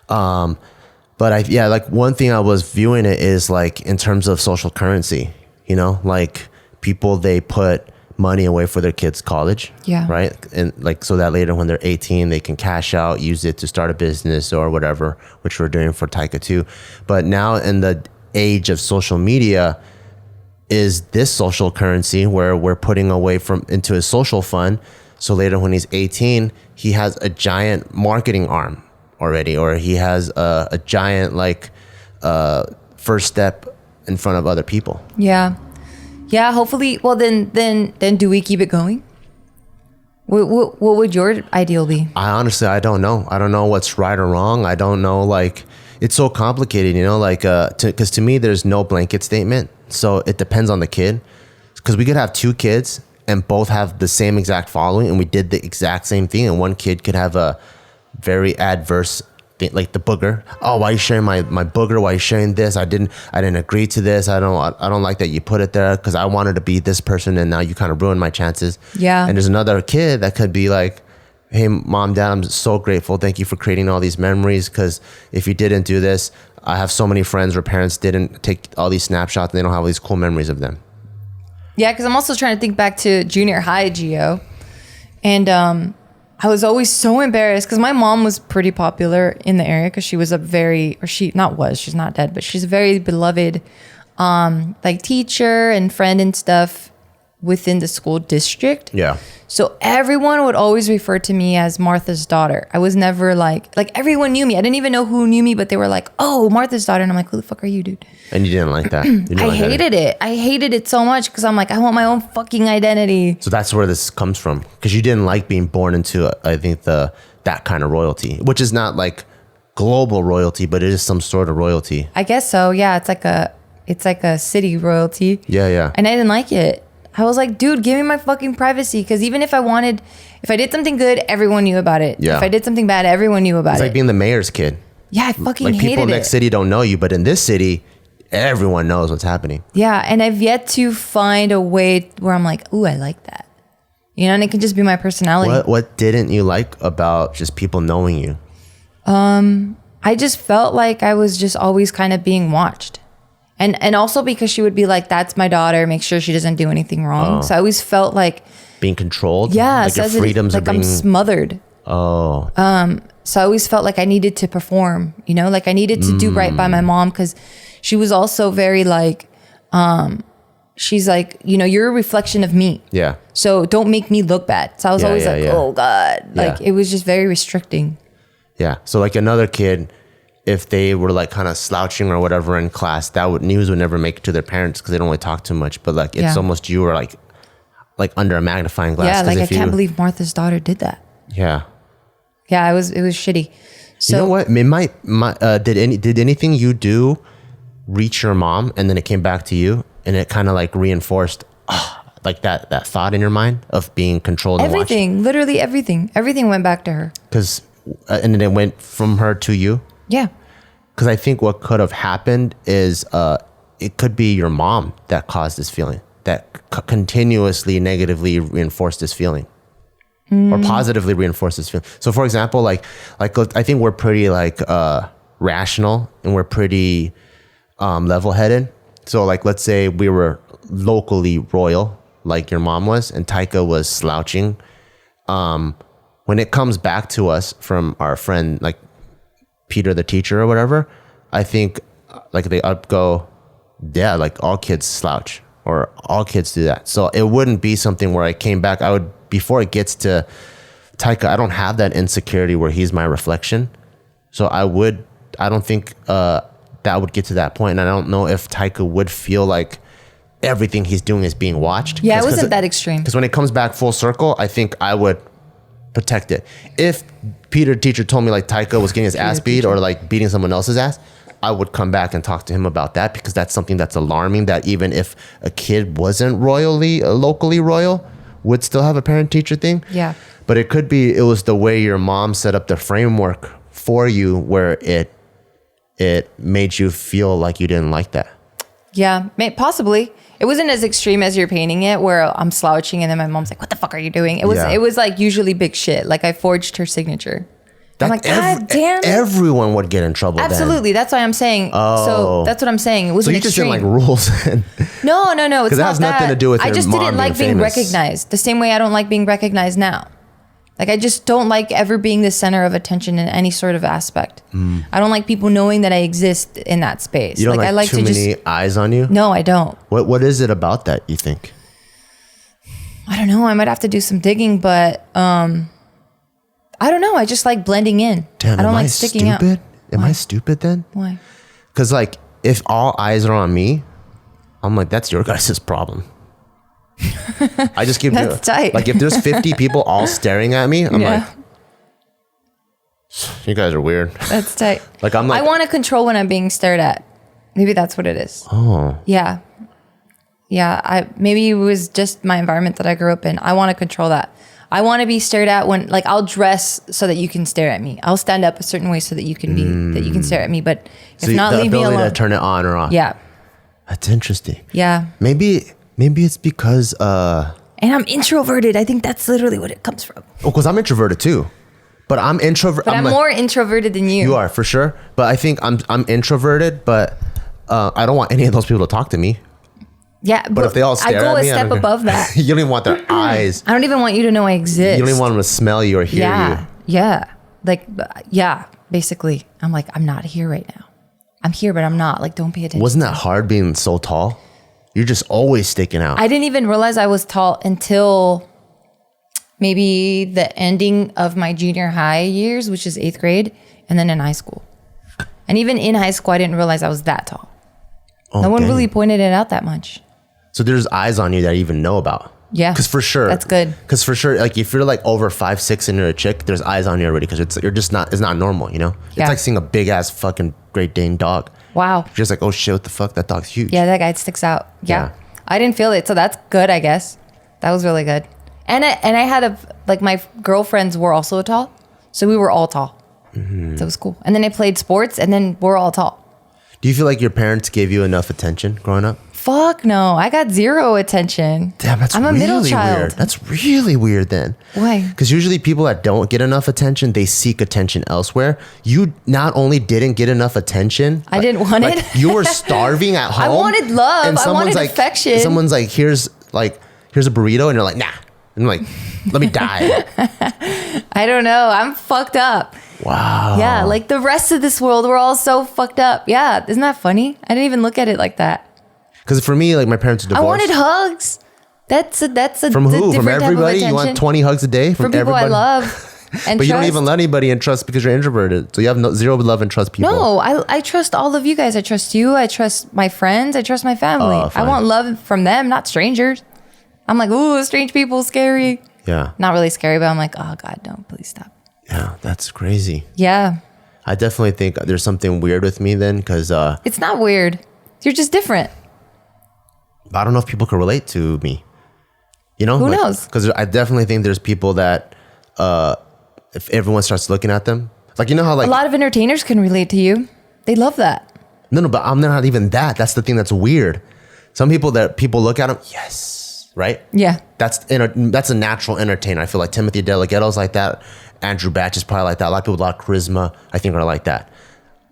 But like one thing I was viewing it is like in terms of social currency, you know, like people, they put money away for their kids' college. Yeah. Right. And like, so that later when they're 18, they can cash out, use it to start a business or whatever, which we're doing for Taika too. But now in the age of social media, is this social currency where we're putting away from into a social fund. So later when he's 18, he has a giant marketing arm already, or he has a giant like first step in front of other people. Yeah. Yeah. Hopefully. Well, then do we keep it going? What would your ideal be? I don't know. I don't know what's right or wrong. I don't know. Like, it's so complicated, you know, like, because to me, there's no blanket statement. So it depends on the kid, because we could have two kids and both have the same exact following and we did the exact same thing. And one kid could have a very adverse thing, like the booger. Oh, why are you sharing my booger? Why are you sharing this? I didn't agree to this. I don't like that you put it there because I wanted to be this person and now you kind of ruined my chances. Yeah. And there's another kid that could be like, hey, mom, dad, I'm so grateful. Thank you for creating all these memories, because if you didn't do this, I have so many friends where parents didn't take all these snapshots and they don't have all these cool memories of them. Yeah, because I'm also trying to think back to junior high Geo. And I was always so embarrassed because my mom was pretty popular in the area because she was she's not dead, but she's a very beloved like teacher and friend and stuff within the school district. Yeah. So everyone would always refer to me as Martha's daughter. I was never like everyone knew me. I didn't even know who knew me, but they were like, oh, Martha's daughter. And I'm like, who the fuck are you, dude? And you didn't like that. I hated it. I hated it so much because I'm like, I want my own fucking identity. So that's where this comes from, because you didn't like being born into, I think, that kind of royalty, which is not like global royalty, but it is some sort of royalty. I guess so. Yeah, it's like a city royalty. Yeah, yeah. And I didn't like it. I was like, dude, give me my fucking privacy. Because even if I did something good, everyone knew about it. Yeah. If I did something bad, everyone knew about it. It's like being the mayor's kid. Yeah, I fucking like hated it. people in the next city don't know you, but in this city, everyone knows what's happening. Yeah, and I've yet to find a way where I'm like, ooh, I like that. You know, and it can just be my personality. What didn't you like about just people knowing you? I just felt like I was just always kind of being watched. And also because she would be like, that's my daughter, make sure she doesn't do anything wrong. Oh. So I always felt like being controlled. Yeah, like your freedoms like are being... I'm smothered. Oh. So I always felt like I needed to perform, you know, like I needed to do right by my mom, because she was also very like, she's like, you know, you're a reflection of me. Yeah. So don't make me look bad. So I was always like, oh God, like it was just very restricting. Yeah. So like another kid, if they were like kind of slouching or whatever in class, news would never make it to their parents because they don't really talk too much. But like it's almost you were like under a magnifying glass. Yeah, like I can't believe Martha's daughter did that. Yeah. Yeah, it was shitty. So you know what? It did anything you do reach your mom and then it came back to you and it kind of like reinforced like that thought in your mind of being controlled and watched? Everything, literally everything went back to her. And then it went from her to you? Yeah. Because I think what could have happened is it could be your mom that caused this feeling, that continuously negatively reinforced this feeling or positively reinforced this feeling. So for example, like I think we're pretty like rational and we're pretty level-headed. So like, let's say we were locally royal, like your mom was, and Taika was slouching. When it comes back to us from our friend, like Peter the teacher or whatever, I think like they go, yeah, like all kids slouch or all kids do that. So it wouldn't be something where I came back. Before it gets to Taika, I don't have that insecurity where he's my reflection. So I don't think that would get to that point. And I don't know if Taika would feel like everything he's doing is being watched. Yeah, it wasn't that extreme. Because when it comes back full circle, I think I would protect it. If Peter teacher told me like Taika was getting his ass beat or like beating someone else's ass, I would come back and talk to him about that, because that's something that's alarming, that even if a kid wasn't locally royal, would still have a parent-teacher thing. Yeah. But it could be it was the way your mom set up the framework for you, where it made you feel like you didn't like that. Yeah, possibly. It wasn't as extreme as you're painting it, where I'm slouching and then my mom's like, "What the fuck are you doing?" It was like usually big shit. Like I forged her signature. I'm like, God damn it. Everyone would get in trouble. Absolutely. That's why I'm saying. Oh. So that's what I'm saying. It wasn't extreme. So you just didn't like rules. No. It's it has nothing to do with I just didn't like being recognized the same way I don't like being recognized now. Like, I just don't like ever being the center of attention in any sort of aspect. I don't like people knowing that I exist in that space. You don't like I like too many eyes on you? No, I don't. What is it about that, you think? I don't know. I might have to do some digging, but I don't know. I just like blending in. Damn, I don't like sticking out. Am I stupid then? Why? Because like, if all eyes are on me, I'm like, that's your guys' problem. I just keep That's tight. Like, if there's 50 people all staring at me, I'm like, you guys are weird. That's tight. Like, I'm like, I want to control when I'm being stared at. Maybe that's what it is. Oh. Yeah. Maybe it was just my environment that I grew up in. I want to control that. I want to be stared at when, like, I'll dress so that you can stare at me. I'll stand up a certain way so that you can that you can stare at me. But if not, leave me alone. To turn it on or off. Yeah. That's interesting. Yeah. Maybe it's because and I'm introverted. I think that's literally what it comes from. Oh, because I'm introverted too. But I'm introvert. But I'm like, more introverted than you. You are, for sure. But I think I'm introverted, but I don't want any of those people to talk to me. Yeah, but if they all stare at me, I go a step above that. You don't even want their eyes. I don't even want you to know I exist. You don't even want them to smell you or hear you. Yeah. Like, yeah, basically. I'm like, I'm not here right now. I'm here, but I'm not. Like, don't pay attention. Wasn't that hard being so tall? You're just always sticking out. I didn't even realize I was tall until maybe the ending of my junior high years, which is 8th grade, and then in high school. And even in high school, I didn't realize I was that tall. No one really pointed it out that much. So there's eyes on you that I even know about. Yeah. Because for sure. That's good. Because for sure, like, if you're like over 5'6" and you're a chick, there's eyes on you already, because it's not normal, you know? Yeah. It's like seeing a big ass fucking Great Dane dog. Wow. You're just like, oh shit, what the fuck? That dog's huge. Yeah, that guy sticks out. Yeah. I didn't feel it, so that's good, I guess. That was really good. And I had my girlfriends were also tall, so we were all tall. Mm-hmm. So it was cool. And then I played sports, and then we're all tall. Do you feel like your parents gave you enough attention growing up? Fuck no. I got zero attention. Damn, I'm a middle child. Weird. That's really weird then. Why? Because usually people that don't get enough attention, they seek attention elsewhere. You not only didn't get enough attention. I didn't want it. You were starving at home. I wanted love. And I wanted affection. Someone's like, here's a burrito. And you're like, nah. And I'm like, let me die. I don't know. I'm fucked up. Wow. Yeah. Like the rest of this world, we're all so fucked up. Yeah. Isn't that funny? I didn't even look at it like that. Because for me, like, my parents are divorced. I wanted hugs. That's a from who? From everybody? You want 20 hugs a day from people everybody? I love. And but you don't even let anybody in trust because you're introverted. So you have zero love and trust people. No, I trust all of you guys. I trust you. I trust my friends. I trust my family. I want love from them, not strangers. I'm like, ooh, strange people, scary. Yeah. Not really scary, but I'm like, oh God, don't, please stop. Yeah, that's crazy. Yeah. I definitely think there's something weird with me then, because it's not weird. You're just different. I don't know if people can relate to me. You know? Who knows? Because I definitely think there's people that if everyone starts looking at them, like, you know how like a lot of entertainers can relate to you. They love that. No, but I'm not even that. That's the thing that's weird. Some people look at them, yes, right? Yeah. That's a natural entertainer. I feel like Timothy DeLaGhetto's like that. Andrew Batch is probably like that. A lot of people with a lot of charisma, I think, are like that.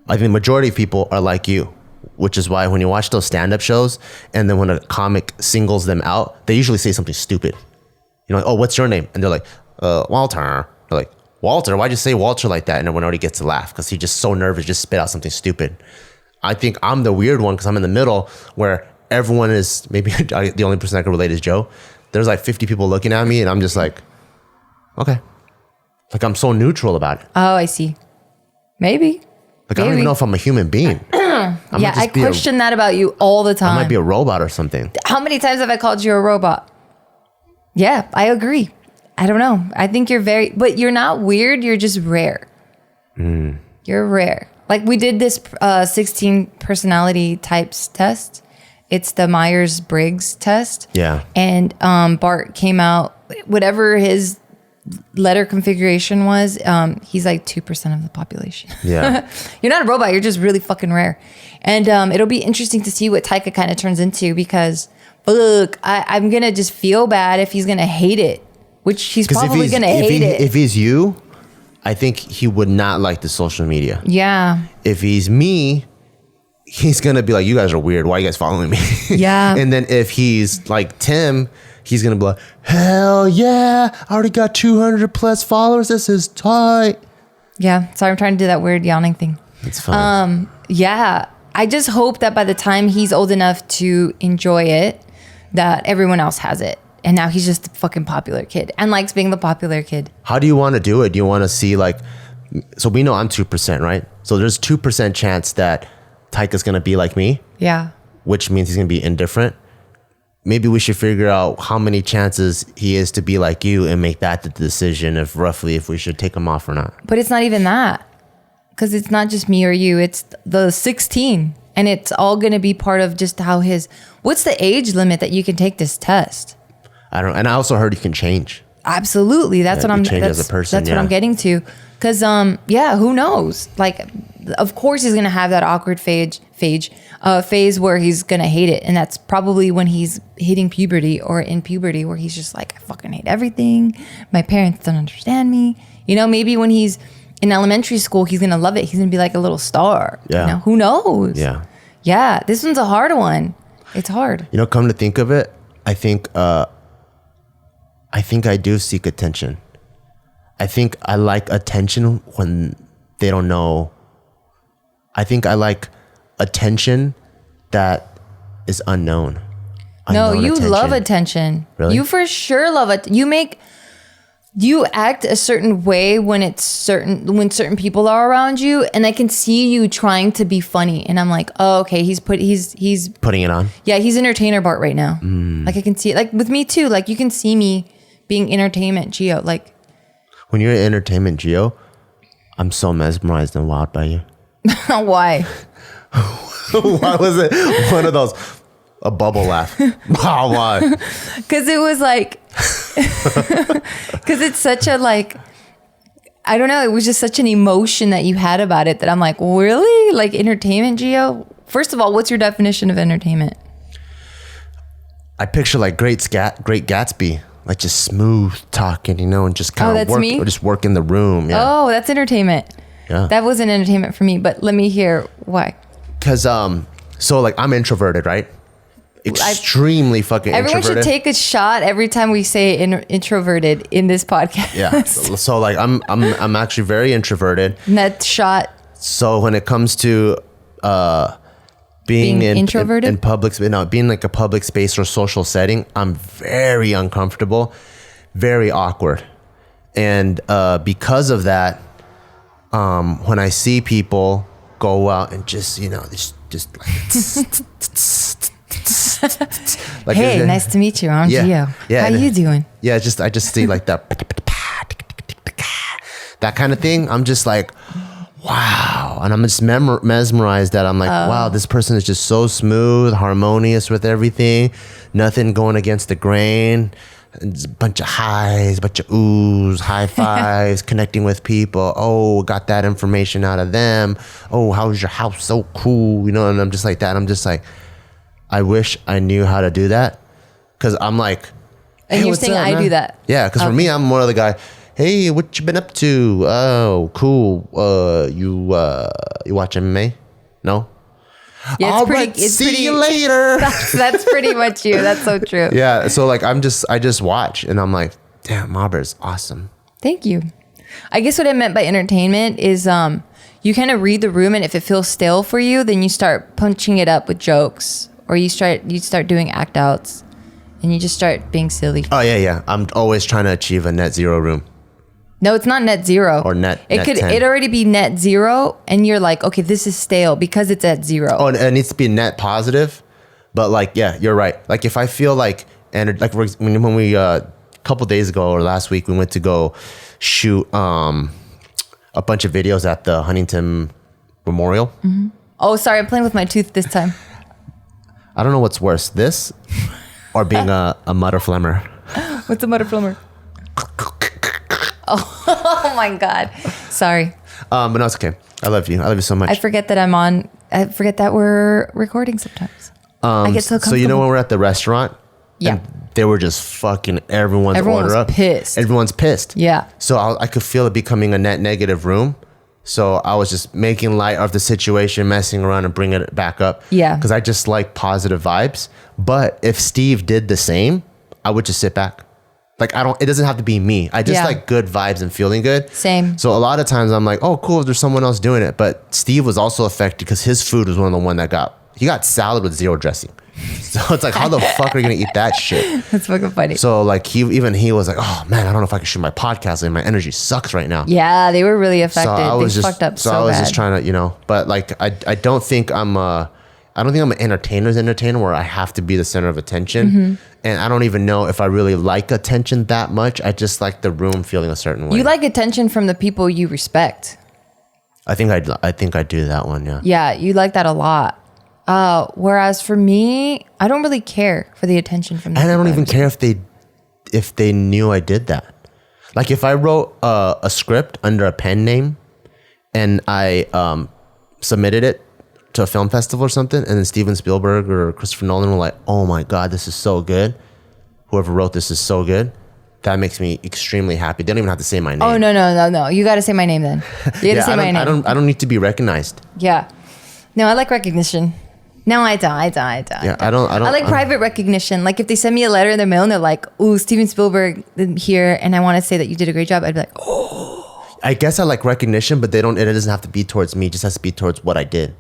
I think the majority of people are like you, which is why when you watch those stand-up shows and then when a comic singles them out, they usually say something stupid. You know, like, oh, what's your name? And they're like, Walter. They're like, Walter? Why'd you say Walter like that? And everyone already gets to laugh because he's just so nervous, just spit out something stupid. I think I'm the weird one because I'm in the middle where everyone is, maybe the only person I can relate is Joe. There's like 50 people looking at me and I'm just like, okay. Like, I'm so neutral about it. Oh, I see. Maybe. Like, I don't even know if I'm a human being. I question that about you all the time. I might be a robot or something. How many times have I called you a robot? Yeah, I agree. I don't know. I think you're but you're not weird. You're just rare. You're rare. Like we did this 16 personality types test. It's the Myers-Briggs test. Yeah. And Bart came out, whatever his letter configuration was, he's like 2% of the population. Yeah. You're not a robot. You're just really fucking rare. And it'll be interesting to see what Taika kind of turns into because, look, I'm going to just feel bad if he's going to hate it, which he's probably going to hate it. If he's you, I think he would not like the social media. Yeah. If he's me, he's going to be like, you guys are weird. Why are you guys following me? Yeah. And then if he's like Tim, he's going to be like, hell yeah, I already got 200 plus followers. This is tight. Yeah. Sorry, I'm trying to do that weird yawning thing. It's fine. Yeah. I just hope that by the time he's old enough to enjoy it, that everyone else has it. And now he's just a fucking popular kid and likes being the popular kid. How do you want to do it? Do you want to see like, so we know I'm 2%, right? So there's 2% chance that Taika's going to be like me. Yeah. Which means he's going to be indifferent. Maybe we should figure out how many chances he is to be like you and make that the decision of roughly if we should take him off or not. But it's not even that. Because it's not just me or you. It's the 16. And it's all going to be part of just how what's the age limit that you can take this test? I don't know. And I also heard you can change. Absolutely. That's what I'm change as a person. That's what I'm getting to. Because, who knows? Like, of course he's going to have that awkward phase where he's going to hate it. And that's probably when he's hitting puberty or in puberty where he's just like, I fucking hate everything. My parents don't understand me. You know, maybe when he's in elementary school, he's going to love it. He's going to be like a little star. Yeah. You know, who knows? Yeah. Yeah. This one's a hard one. It's hard. You know, come to think of it, I think I do seek attention. I think I like attention when they don't know. I think I like attention that is unknown. No, Unknown you attention. love attention. Really? You for sure love it. You act a certain way when certain people are around you, and I can see you trying to be funny, and I'm like, oh, okay, he's putting it on. Yeah, he's entertainer Bart right now. Like I can see it. Like with me too. Like you can see me being entertainment Geo. Like When you're in entertainment Geo, I'm so mesmerized and wowed by you. Why? Why was it one of those? A bubble laugh. Wow, why? Because it was like, because it's such a like, I don't know. It was just such an emotion that you had about it that I'm like, really? Like entertainment, Geo? First of all, what's your definition of entertainment? I picture like Great Gatsby, like just smooth talking, and just kind of work, or just work in the room. Yeah. Oh, that's entertainment. Yeah. That wasn't entertainment for me, but let me hear why. Because so like I'm introverted, right? Extremely fucking everyone introverted. Should take a shot every time we say introverted in this podcast. Yeah. So like I'm actually very introverted. Net shot. So when it comes to being introverted in public, being like a public space or social setting, I'm very uncomfortable, very awkward, and because of that, when I see people go out and just like hey, nice to meet you. I'm Gio. Yeah. How you doing? Yeah, I just see like that kind of thing. I'm just like, wow. And I'm just mesmerized that I'm like, wow, this person is just so smooth, harmonious with everything. Nothing going against the grain. It's a bunch of highs, bunch of oohs, high fives, connecting with people. Oh, got that information out of them. Oh, how's your house? So cool. And I'm just like that. I'm just like, I wish I knew how to do that. Because I'm like, hey, and you're what's saying up, I man? do that? Yeah, because for me, I'm more of the guy, hey, what you been up to? Oh, cool. You watch MMA? No? Yeah, All right, see you later. That's pretty much you. That's so true. Yeah, so like I just watch and I'm like, damn, Marber's awesome. Thank you. I guess what I meant by entertainment is you kind of read the room, and if it feels stale for you, then you start punching it up with jokes, or you start doing act outs, and you just start being silly. Oh yeah. I'm always trying to achieve a net zero room. No, it's not net zero. Or net 10. It already be net zero, and you're like, okay, this is stale because it's at zero. Oh, and it needs to be net positive. But like, yeah, you're right. Like if I feel like, and like when we a couple days ago or last week, we went to go shoot a bunch of videos at the Huntington memorial. Oh, sorry, I'm playing with my tooth this time. I don't know what's worse, this or being a mutter flemmer. What's a mutter flemmer? Oh my God. Sorry. But no, it's okay. I love you. I love you so much. I forget that I forget that we're recording sometimes. I get so comfortable. So you know when we're at the restaurant? Yeah. And they were just fucking everyone's Everyone order was up. pissed. Everyone's pissed. Yeah. So I could feel it becoming a net negative room. So I was just making light of the situation, messing around and bringing it back up. Yeah. Because I just like positive vibes. But if Steve did the same, I would just sit back. Like it doesn't have to be me. I just like good vibes and feeling good. Same. So a lot of times I'm like, oh, cool, there's someone else doing it. But Steve was also affected because his food was one of the one that he got salad with zero dressing. So it's like, how the fuck are you gonna eat that shit? That's fucking funny. So like he was like, oh man, I don't know if I can shoot my podcast. Like my energy sucks right now. Yeah, they were really affected. So I was they just fucked up so I was bad. just trying to, but like I don't think I'm an entertainer where I have to be the center of attention. And I don't even know if I really like attention that much. I just like the room feeling a certain way. You like attention from the people you respect. I think I do that one. Yeah. Yeah, you like that a lot. Whereas for me, I don't really care for the attention from the And I don't people even care if they knew I did that. Like if I wrote a script under a pen name and I submitted it to a film festival or something, and then Steven Spielberg or Christopher Nolan were like, oh my God, this is so good. Whoever wrote this is so good. That makes me extremely happy. They don't even have to say my name. Oh, no. You got to say my name then. You got to say my name. I don't need to be recognized. Yeah. No, I like recognition. No, I don't. Yeah, I don't. I like private recognition. Like if they send me a letter in the mail and they're like, "Ooh, Steven Spielberg here," and I want to say that you did a great job, I'd be like, "Oh." I guess I like recognition, but it doesn't have to be towards me. It just has to be towards what I did.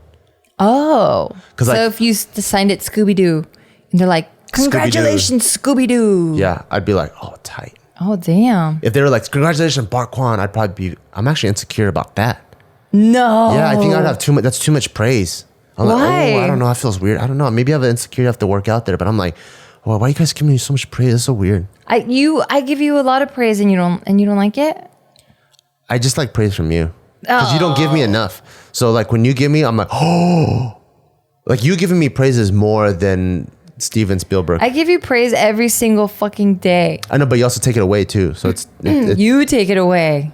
Oh. So if you signed it Scooby Doo, and they're like, "Congratulations, Scooby Doo." Yeah, I'd be like, "Oh, tight." Oh, damn. If they were like, "Congratulations, Bart Kwan," I'd probably be. I'm actually insecure about that. No. Yeah, I think I'd have too much. That's too much praise. I'm Why? like, oh, I don't know. It feels weird. I don't know. Maybe I have an insecurity. I have to work out there. But I'm like, well, why are you guys giving me so much praise? It's so weird. I give you a lot of praise and you don't like it. I just like praise from you because you don't give me enough. So like when you give me, I'm like, oh, like you giving me praises more than Steven Spielberg. I give you praise every single fucking day. I know, but you also take it away too. So it's you take it away.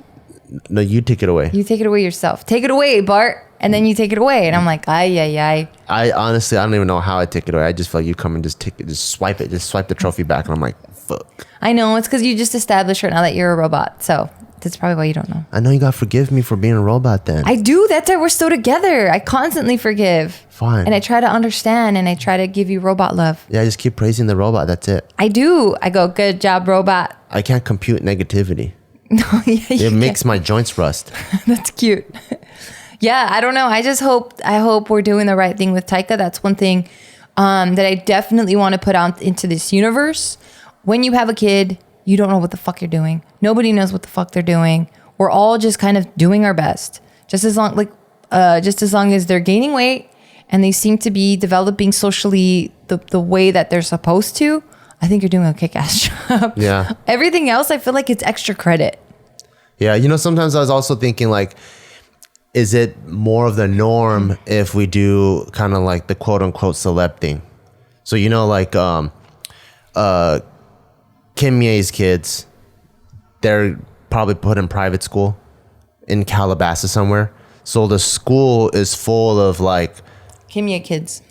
No, you take it away. You take it away yourself. Take it away, Bart. And then you take it away. And I'm like, ay. I honestly, I don't even know how I take it away. I just feel like you come and just take it, just swipe the trophy back. And I'm like, fuck. I know. It's because you just established right now that you're a robot. So that's probably why you don't know. I know you got to forgive me for being a robot then. I do. That's why we're still together. I constantly forgive. Fine. And I try to understand and I try to give you robot love. Yeah, I just keep praising the robot. That's it. I do. I go, good job, robot. I can't compute negativity. No, yeah, it makes my joints rust. That's cute. Yeah, I don't know. I hope we're doing the right thing with Taika. That's one thing that I definitely want to put out into this universe. When you have a kid, you don't know what the fuck you're doing. Nobody knows what the fuck they're doing. We're all just kind of doing our best. Just as long as they're gaining weight and they seem to be developing socially the way that they're supposed to, I think you're doing a kick-ass job. Yeah. Everything else, I feel like it's extra credit. Yeah, sometimes I was also thinking like, is it more of the norm if we do kind of like the quote unquote celeb thing? So, like Kim Ye's kids, they're probably put in private school in Calabasas somewhere. So the school is full of like Kim Ye kids.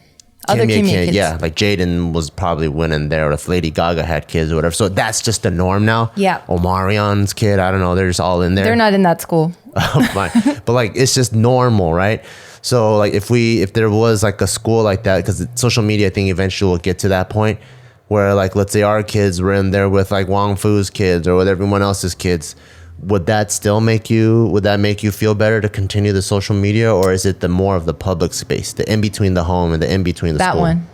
Other Kim Ye kids. Yeah, like Jaden was probably winning there, or if Lady Gaga had kids or whatever. So that's just the norm now. Yeah. Omarion's kid, I don't know, they're just all in there. They're not in that school. But like it's just normal, right? So like if there was like a school like that, because social media I think eventually will get to that point where like let's say our kids were in there with like Wong Fu's kids or with everyone else's kids, would that make you feel better to continue the social media, or is it the more of the public space, the in between the home and the in between the that school? One.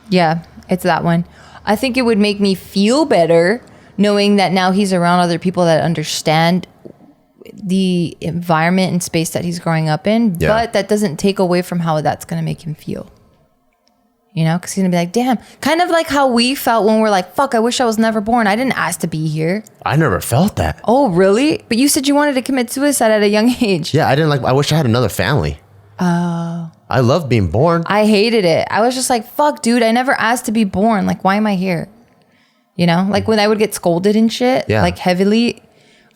Yeah, it's that one. I think it would make me feel better knowing that now he's around other people that understand the environment and space that he's growing up in, but that doesn't take away from how that's going to make him feel. Because he's going to be like, damn, kind of like how we felt when we're like, fuck, I wish I was never born. I didn't ask to be here. I never felt that. Oh, really? But you said you wanted to commit suicide at a young age. Yeah, I wish I had another family. I love being born. I hated it. I was just like, fuck, dude, I never asked to be born. Like, why am I here? You know, like when I would get scolded and shit, like heavily,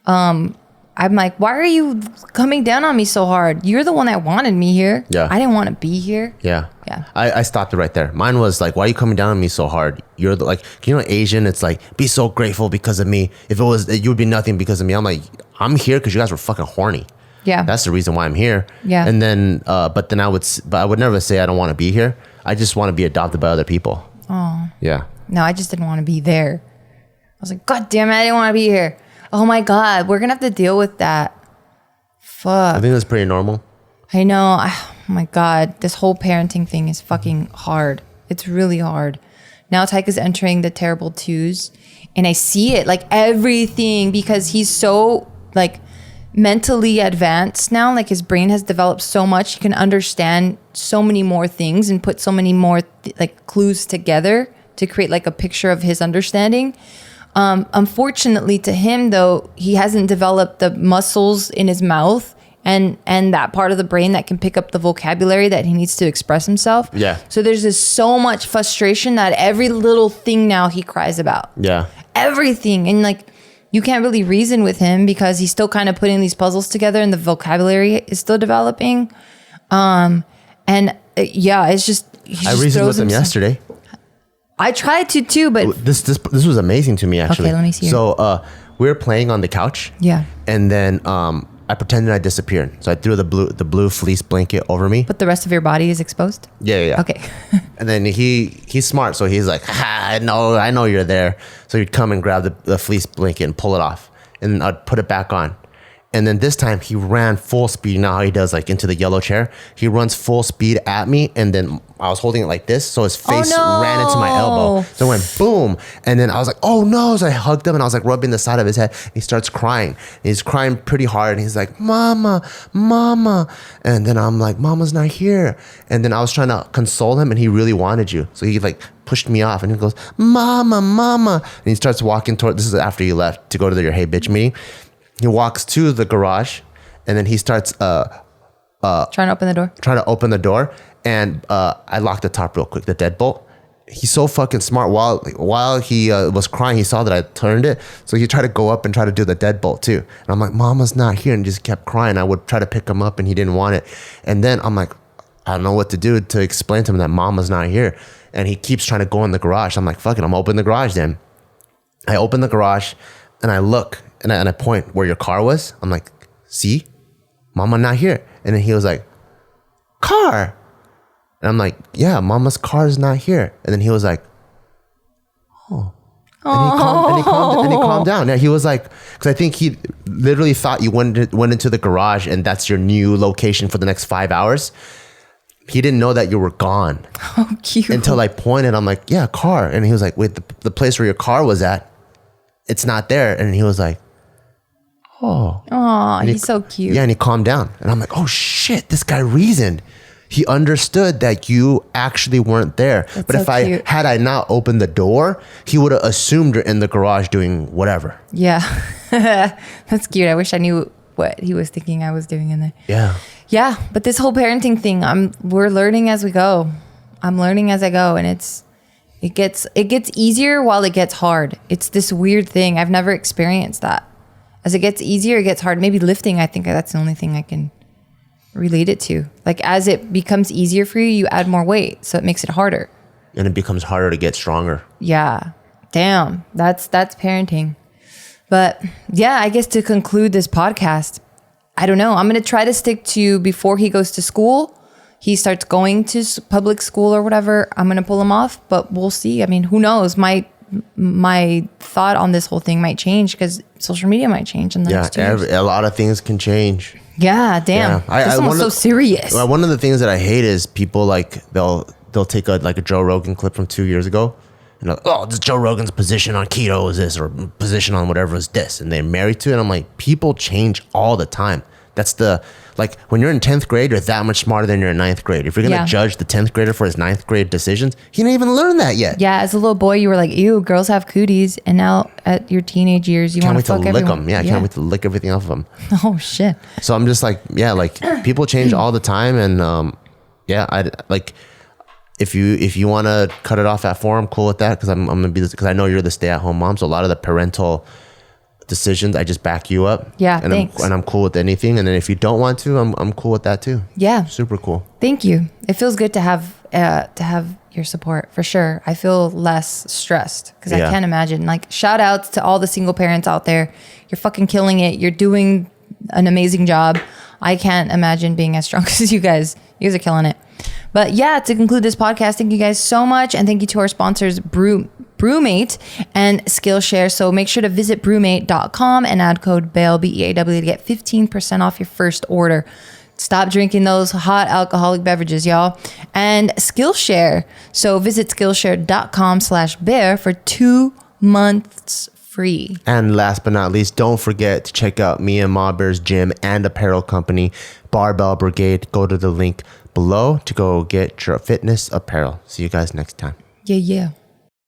I'm like, why are you coming down on me so hard? You're the one that wanted me here. Yeah. I didn't want to be here. Yeah. Yeah. I stopped it right there. Mine was like, why are you coming down on me so hard? You're the, like, you know, Asian, it's like, be so grateful because of me. If it was, you would be nothing because of me. I'm like, I'm here because you guys were fucking horny. Yeah. That's the reason why I'm here. Yeah. And then, but I would never say I don't want to be here. I just want to be adopted by other people. Oh. Yeah. No, I just didn't want to be there. I was like, God damn it, I didn't want to be here. Oh my God, we're going to have to deal with that. Fuck. I think that's pretty normal. I know. Oh my God, this whole parenting thing is fucking hard. It's really hard. Now Taika's entering the terrible twos and I see it like everything because he's so like mentally advanced now. Like his brain has developed so much. He can understand so many more things and put so many more like clues together to create like a picture of his understanding. Unfortunately to him though, he hasn't developed the muscles in his mouth and that part of the brain that can pick up the vocabulary that he needs to express himself. Yeah. So there's just so much frustration that every little thing now he cries about. Yeah. Everything. And like, you can't really reason with him because he's still kind of putting these puzzles together and the vocabulary is still developing. It's just, I reasoned with him yesterday. I tried to too, but This was amazing to me actually. Okay, let me see. So we were playing on the couch. Yeah. And then I pretended I disappeared. So I threw the blue fleece blanket over me. but the rest of your body is exposed. Yeah. Okay. And then he's smart, so he's like, I know you're there. So he'd come and grab the fleece blanket and pull it off, and then I'd put it back on. And then this time he ran full speed. You know how he does, like into the yellow chair. He runs full speed at me, and then I was holding it like this, so his face ran into my elbow. So it went boom, and then I was like, oh no! So I hugged him, and I was like rubbing the side of his head. And he starts crying. And he's crying pretty hard, and he's like, Mama, Mama. And then I'm like, Mama's not here. And then I was trying to console him, and he really wanted you, so he like pushed me off, and he goes, Mama, Mama. And he starts walking toward. This is after you left to go to your Hey Bitch meeting. He walks to the garage, and then he starts Trying to open the door. And I locked the top real quick, the deadbolt. He's so fucking smart. While he was crying, he saw that I turned it, so he tried to go up and try to do the deadbolt too. And I'm like, Mama's not here, and he just kept crying. I would try to pick him up, and he didn't want it. And then I'm like, I don't know what to do to explain to him that Mama's not here. And he keeps trying to go in the garage. I'm like, fuck it, I'm opening the garage then. I open the garage, and I look, and I point where your car was. I'm like, see? Mama not here. And then he was like, car. And I'm like, yeah, Mama's car is not here. And then he was like, oh. And he calmed down. Yeah, he was like, because I think he literally thought you went into the garage and that's your new location for the next 5 hours. He didn't know that you were gone. Oh, cute. Until I pointed, I'm like, yeah, car. And he was like, wait, the place where your car was at, it's not there. And he was like, oh. Oh, he's so cute. Yeah, and he calmed down. And I'm like, oh shit, this guy reasoned. He understood that you actually weren't there. That's but so if cute. had I not opened the door, he would have assumed you're in the garage doing whatever. Yeah. That's cute. I wish I knew what he was thinking I was doing in there. Yeah. Yeah, but this whole parenting thing, we're learning as we go. I'm learning as I go, and it gets easier while it gets hard. It's this weird thing. I've never experienced that. As it gets easier, it gets hard. Maybe lifting, I think that's the only thing I can relate it to. Like as it becomes easier for you, you add more weight, so it makes it harder. And it becomes harder to get stronger. Yeah. Damn. That's parenting. But yeah, I guess to conclude this podcast, I don't know. I'm going to try to stick to before he goes to school. He starts going to public school or whatever. I'm going to pull him off, but we'll see. I mean, who knows? My thought on this whole thing might change because social media might change in the next 2 years. A lot of things can change. Yeah, damn. Yeah. This one's so serious. One of the things that I hate is people like they'll take a Joe Rogan clip from 2 years ago. And like, oh, this Joe Rogan's position on keto is this, or position on whatever is this, and they're married to it. And I'm like, people change all the time. That's like when you're in 10th grade, you're that much smarter than you're in 9th grade. If you're going to judge the 10th grader for his 9th grade decisions, he didn't even learn that yet. Yeah, as a little boy, you were like, ew, girls have cooties. And now at your teenage years, you want to fuck everyone. Them. Yeah, I can't wait to lick everything off of them. Oh, shit. So I'm just like, yeah, like people change all the time. And yeah, I like if you want to cut it off at 4, I'm cool with that because I'm going to be this because I know you're the stay-at-home mom. So a lot of the parental decisions, I just back you up. Yeah, and thanks. I'm cool with anything. And then if you don't want to, I'm cool with that too. Yeah, super cool. Thank you. It feels good to have your support for sure. I feel less stressed because I can't imagine. Like, shout outs to all the single parents out there. You're fucking killing it. You're doing an amazing job. I can't imagine being as strong as you guys. You guys are killing it. But yeah, to conclude this podcast, thank you guys so much, and thank you to our sponsors, BrewMate and Skillshare. So make sure to visit BrewMate.com and add code BEAW, BEAW, to get 15% off your first order. Stop drinking those hot alcoholic beverages, y'all. And Skillshare. So visit Skillshare.com/bear for 2 months free. And last but not least, don't forget to check out me and Ma Bear's gym and apparel company, Barbell Brigade. Go to the link below to go get your fitness apparel. See you guys next time. Yeah.